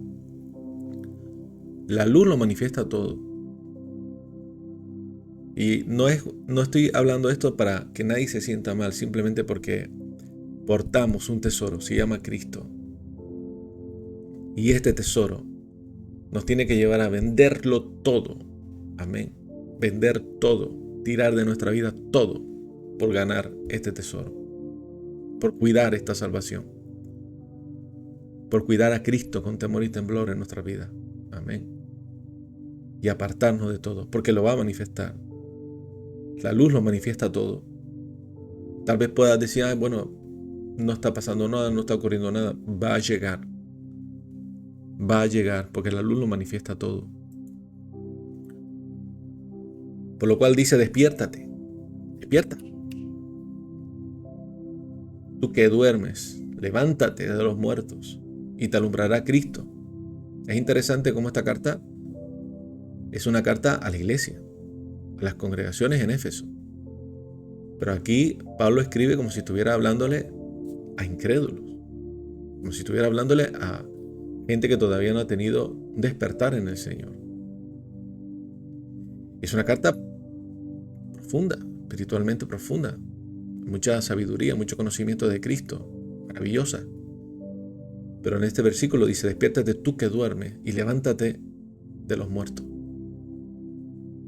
La luz lo manifiesta todo. Y no estoy hablando esto para que nadie se sienta mal, simplemente porque portamos un tesoro, se llama Cristo. Y este tesoro nos tiene que llevar a venderlo todo. Amén. Vender todo, tirar de nuestra vida todo por ganar este tesoro, por cuidar esta salvación, por cuidar a Cristo con temor y temblor en nuestra vida. Amén. Y apartarnos de todo, porque lo va a manifestar. La luz lo manifiesta todo. Tal vez puedas decir, bueno, no está pasando nada, no está ocurriendo nada. Va a llegar. Va a llegar, porque la luz lo manifiesta todo. Por lo cual dice, despiértate. Despierta. Tú que duermes, levántate de los muertos y te alumbrará Cristo. Es interesante cómo esta carta es una carta a la iglesia, a las congregaciones en Éfeso. Pero aquí Pablo escribe como si estuviera hablándole a incrédulos, como si estuviera hablándole a gente que todavía no ha tenido despertar en el Señor. Es una carta profunda, espiritualmente profunda, mucha sabiduría, mucho conocimiento de Cristo, maravillosa. Pero en este versículo dice, despiértate tú que duermes y levántate de los muertos.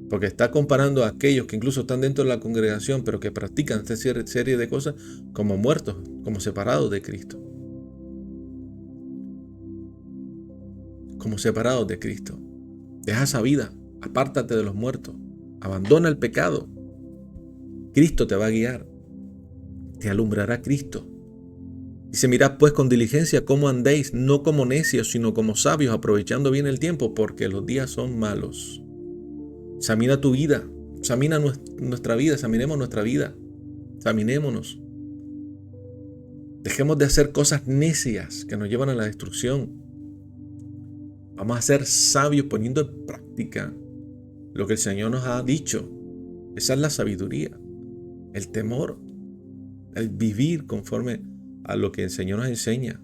Porque está comparando a aquellos que incluso están dentro de la congregación, pero que practican esta serie de cosas como muertos, como separados de Cristo. Como separados de Cristo. Deja esa vida, apártate de los muertos, abandona el pecado. Cristo te va a guiar, te alumbrará Cristo. Dice, mirad pues con diligencia cómo andéis, no como necios, sino como sabios, aprovechando bien el tiempo, porque los días son malos. Examina tu vida, examina nuestra vida, examinemos nuestra vida, examinémonos. Dejemos de hacer cosas necias que nos llevan a la destrucción. Vamos a ser sabios poniendo en práctica lo que el Señor nos ha dicho. Esa es la sabiduría, el temor, el vivir conforme a lo que el Señor nos enseña.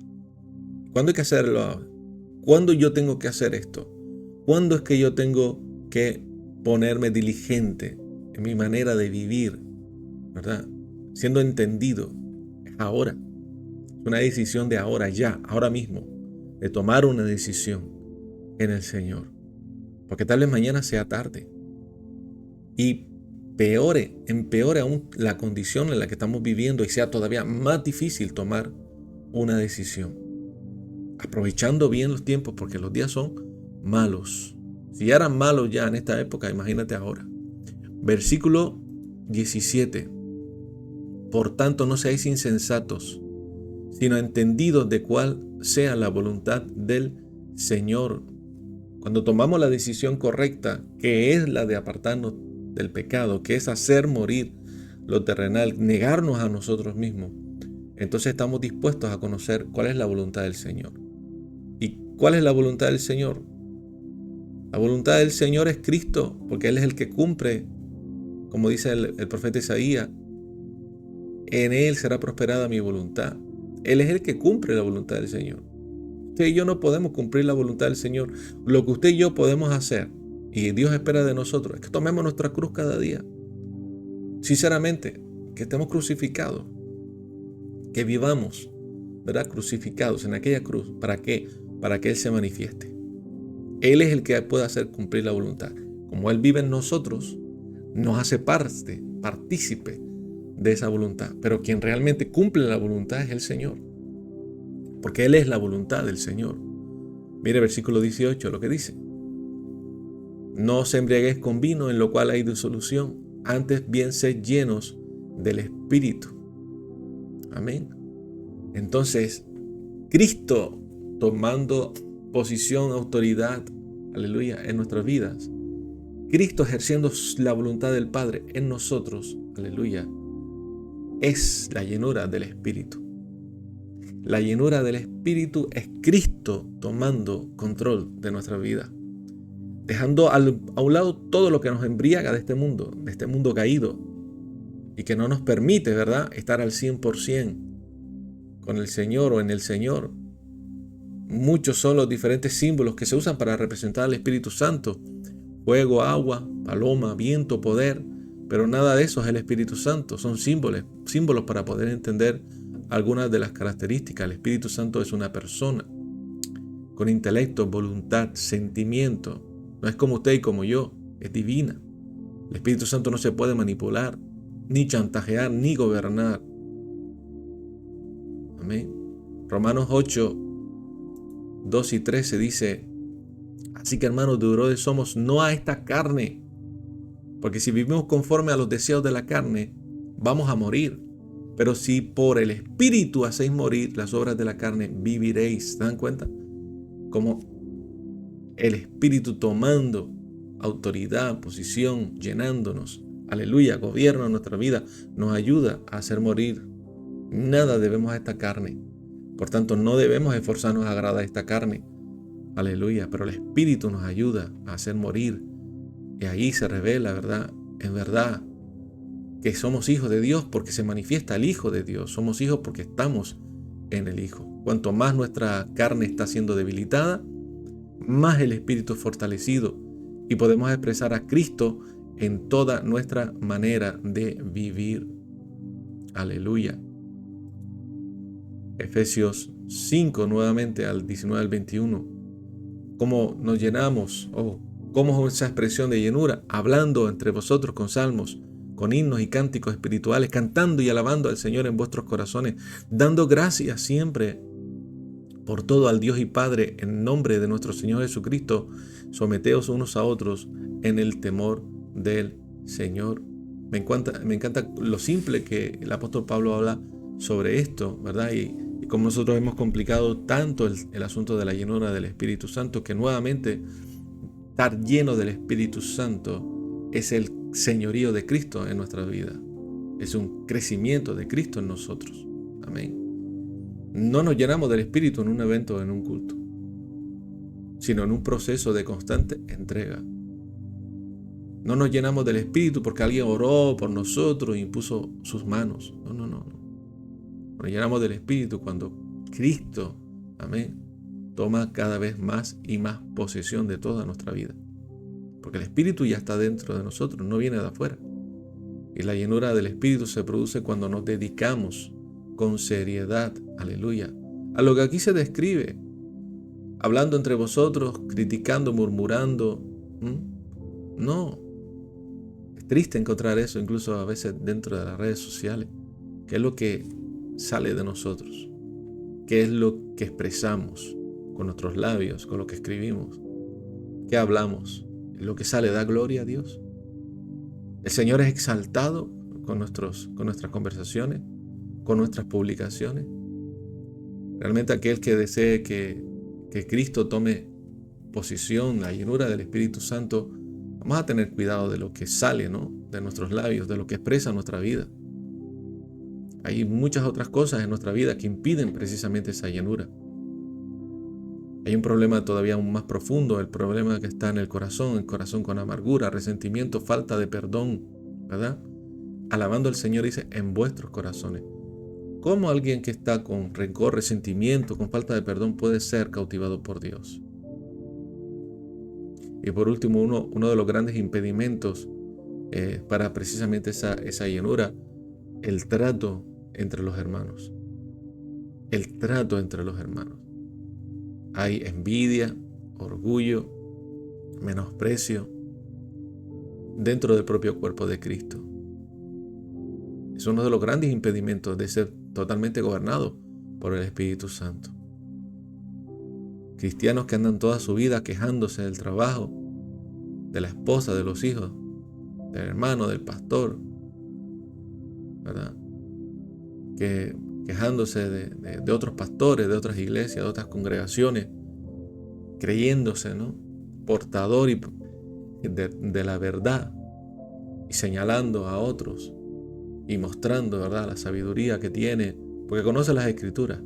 ¿Cuándo hay que hacerlo? ¿Cuándo yo tengo que hacer esto? ¿Cuándo es que yo tengo que ponerme diligente en mi manera de vivir? ¿Verdad? Siendo entendido. Es ahora. Es una decisión de ahora, ya, ahora mismo. De tomar una decisión en el Señor. Porque tal vez mañana sea tarde. Y empeore aún la condición en la que estamos viviendo y sea todavía más difícil tomar una decisión. Aprovechando bien los tiempos, porque los días son malos. Si ya eran malos ya en esta época, imagínate ahora. Versículo 17. Por tanto, no seáis insensatos, sino entendidos de cuál sea la voluntad del Señor. Cuando tomamos la decisión correcta, que es la de apartarnos del pecado, que es hacer morir lo terrenal, negarnos a nosotros mismos, entonces estamos dispuestos a conocer cuál es la voluntad del Señor. ¿Y cuál es la voluntad del Señor? La voluntad del Señor es Cristo, porque Él es el que cumple, como dice el profeta Isaías, en Él será prosperada mi voluntad. Él es el que cumple la voluntad del Señor. Usted y yo no podemos cumplir la voluntad del Señor. Lo que usted y yo podemos hacer, y Dios espera de nosotros, es que tomemos nuestra cruz cada día. Sinceramente, que estemos crucificados, que vivamos, ¿verdad? Crucificados en aquella cruz. ¿Para qué? Para que Él se manifieste. Él es el que puede hacer cumplir la voluntad. Como Él vive en nosotros, nos hace partícipe de esa voluntad. Pero quien realmente cumple la voluntad es el Señor. Porque Él es la voluntad del Señor. Mire versículo 18 lo que dice. No os embriaguéis con vino en lo cual hay disolución. Antes bien sed llenos del Espíritu. Amén. Entonces, Cristo tomando posición, autoridad, aleluya, en nuestras vidas. Cristo ejerciendo la voluntad del Padre en nosotros, aleluya, es la llenura del Espíritu. La llenura del Espíritu es Cristo tomando control de nuestra vida, dejando a un lado todo lo que nos embriaga de este mundo caído, y que no nos permite, ¿verdad?, estar al 100% con el Señor o en el Señor. Muchos son los diferentes símbolos que se usan para representar al Espíritu Santo. Fuego, agua, paloma, viento, poder. Pero nada de eso es el Espíritu Santo. Son símbolos para poder entender algunas de las características. El Espíritu Santo es una persona con intelecto, voluntad, sentimiento. No es como usted y como yo. Es divina. El Espíritu Santo no se puede manipular, ni chantajear, ni gobernar. Amén. Romanos 8, 2 y 13 dice: así que hermanos, deudores somos no a esta carne, porque si vivimos conforme a los deseos de la carne, vamos a morir. Pero si por el Espíritu hacéis morir las obras de la carne, viviréis. ¿Se dan cuenta? Como el Espíritu tomando autoridad, posición, llenándonos, aleluya, gobierna nuestra vida, nos ayuda a hacer morir. Nada debemos a esta carne. Por tanto, no debemos esforzarnos a agradar a esta carne. Aleluya. Pero el Espíritu nos ayuda a hacer morir. Y ahí se revela, ¿verdad? En verdad, que somos hijos de Dios porque se manifiesta el Hijo de Dios. Somos hijos porque estamos en el Hijo. Cuanto más nuestra carne está siendo debilitada, más el Espíritu es fortalecido. Y podemos expresar a Cristo en toda nuestra manera de vivir. Aleluya. Efesios 5, nuevamente al 19 al 21. ¿Cómo nos llenamos? ¿Cómo es esa expresión de llenura? Hablando entre vosotros con salmos, con himnos y cánticos espirituales, cantando y alabando al Señor en vuestros corazones, dando gracias siempre por todo al Dios y Padre en nombre de nuestro Señor Jesucristo. Someteos unos a otros en el temor del Señor. Me encanta lo simple que el apóstol Pablo habla sobre esto, ¿verdad? Y como nosotros hemos complicado tanto el asunto de la llenura del Espíritu Santo, que nuevamente estar lleno del Espíritu Santo es el señorío de Cristo en nuestra vida. Es un crecimiento de Cristo en nosotros. Amén. No nos llenamos del Espíritu en un evento o en un culto, sino en un proceso de constante entrega. No nos llenamos del Espíritu porque alguien oró por nosotros e impuso sus manos. No. Nos llenamos del Espíritu cuando Cristo, amén, toma cada vez más y más posesión de toda nuestra vida. Porque el Espíritu ya está dentro de nosotros, no viene de afuera. Y la llenura del Espíritu se produce cuando nos dedicamos con seriedad, aleluya, a lo que aquí se describe. Hablando entre vosotros, criticando, murmurando. No. Es triste encontrar eso incluso a veces dentro de las redes sociales. ¿Qué es lo que sale de nosotros? ¿Qué es lo que expresamos con nuestros labios, con lo que escribimos? ¿Qué hablamos? ¿Lo que sale da gloria a Dios? ¿El Señor es exaltado con nuestras conversaciones, con nuestras publicaciones? Realmente aquel que desee que Cristo tome posición, la llenura del Espíritu Santo, Vamos a tener cuidado de lo que sale, ¿no?, de nuestros labios, de lo que expresa nuestra vida. Hay muchas otras cosas en nuestra vida que impiden precisamente esa llenura. Hay un problema todavía aún más profundo, el problema que está en el corazón con amargura, resentimiento, falta de perdón, ¿verdad? Alabando al Señor dice, en vuestros corazones. ¿Cómo alguien que está con rencor, resentimiento, con falta de perdón puede ser cautivado por Dios? Y por último, uno de los grandes impedimentos para precisamente esa llenura, el trato entre los hermanos. El trato entre los hermanos. Hay envidia, orgullo, menosprecio dentro del propio cuerpo de Cristo. Es uno de los grandes impedimentos de ser totalmente gobernado por el Espíritu Santo. Cristianos que andan toda su vida quejándose del trabajo, de la esposa, de los hijos, del hermano, del pastor, ¿verdad? Quejándose de otros pastores, de otras iglesias, de otras congregaciones, creyéndose, ¿no?, portador de la verdad y señalando a otros y mostrando, ¿verdad?, la sabiduría que tiene, porque conoce las Escrituras.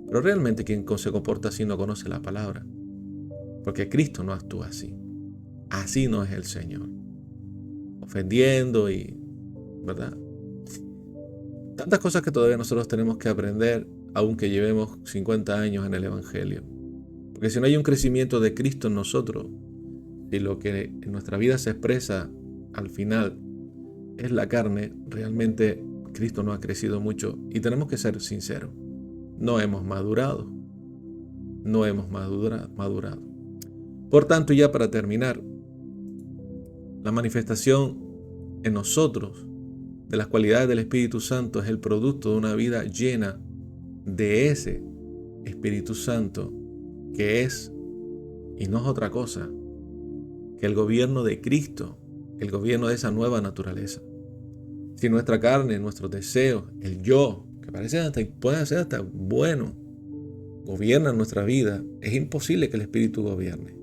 Pero realmente quien se comporta así no conoce la palabra, porque Cristo no actúa así. Así no es el Señor. Ofendiendo y, ¿verdad? Tantas cosas que todavía nosotros tenemos que aprender, aunque llevemos 50 años en el Evangelio. Porque si no hay un crecimiento de Cristo en nosotros, y lo que en nuestra vida se expresa al final es la carne, realmente Cristo no ha crecido mucho. Y tenemos que ser sinceros. No hemos madurado. No hemos madurado. Por tanto, ya para terminar, la manifestación en nosotros de las cualidades del Espíritu Santo es el producto de una vida llena de ese Espíritu Santo que es, y no es otra cosa, que el gobierno de Cristo, el gobierno de esa nueva naturaleza. Si nuestra carne, nuestros deseos, el yo, que puede ser hasta bueno, gobierna nuestra vida, es imposible que el Espíritu gobierne.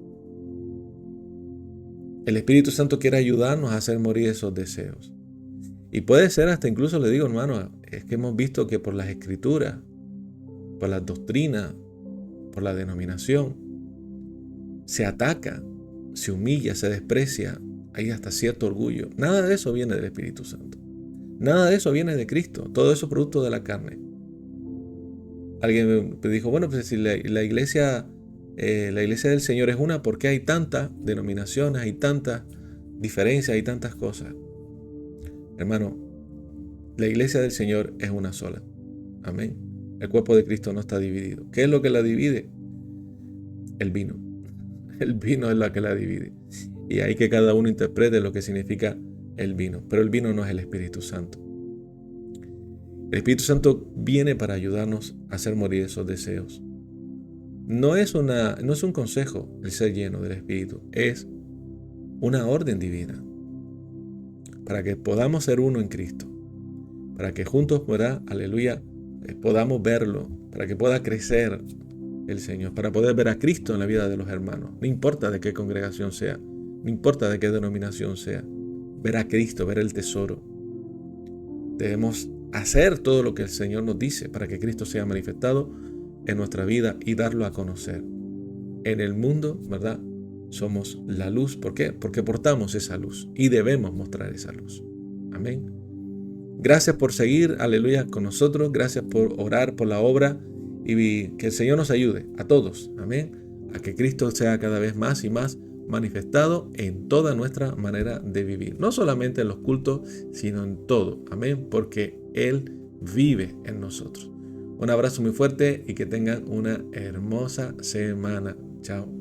El Espíritu Santo quiere ayudarnos a hacer morir esos deseos. Y puede ser hasta incluso, le digo, hermano, es que hemos visto que por las Escrituras, por las doctrinas, por la denominación, se ataca, se humilla, se desprecia, hay hasta cierto orgullo. Nada de eso viene del Espíritu Santo. Nada de eso viene de Cristo. Todo eso es producto de la carne. Alguien me dijo, bueno, pues si la iglesia del Señor es una, ¿por qué hay tantas denominaciones, hay tantas diferencias, hay tantas cosas? Hermano, la iglesia del Señor es una sola. Amén. El cuerpo de Cristo no está dividido. ¿Qué es lo que la divide? El vino. El vino es lo que la divide. Y hay que cada uno interprete lo que significa el vino. Pero el vino no es el Espíritu Santo. El Espíritu Santo viene para ayudarnos a hacer morir esos deseos. No es un consejo el ser lleno del Espíritu. Es una orden divina. Para que podamos ser uno en Cristo. Para que juntos, ¿verdad?, aleluya, podamos verlo. Para que pueda crecer el Señor. Para poder ver a Cristo en la vida de los hermanos. No importa de qué congregación sea. No importa de qué denominación sea. Ver a Cristo, ver el tesoro. Debemos hacer todo lo que el Señor nos dice para que Cristo sea manifestado en nuestra vida y darlo a conocer. En el mundo, ¿verdad?, somos la luz. ¿Por qué? Porque portamos esa luz y debemos mostrar esa luz. Amén. Gracias por seguir, aleluya, con nosotros. Gracias por orar por la obra y que el Señor nos ayude a todos. Amén. A que Cristo sea cada vez más y más manifestado en toda nuestra manera de vivir. No solamente en los cultos, sino en todo. Amén. Porque Él vive en nosotros. Un abrazo muy fuerte y que tengan una hermosa semana. Chao.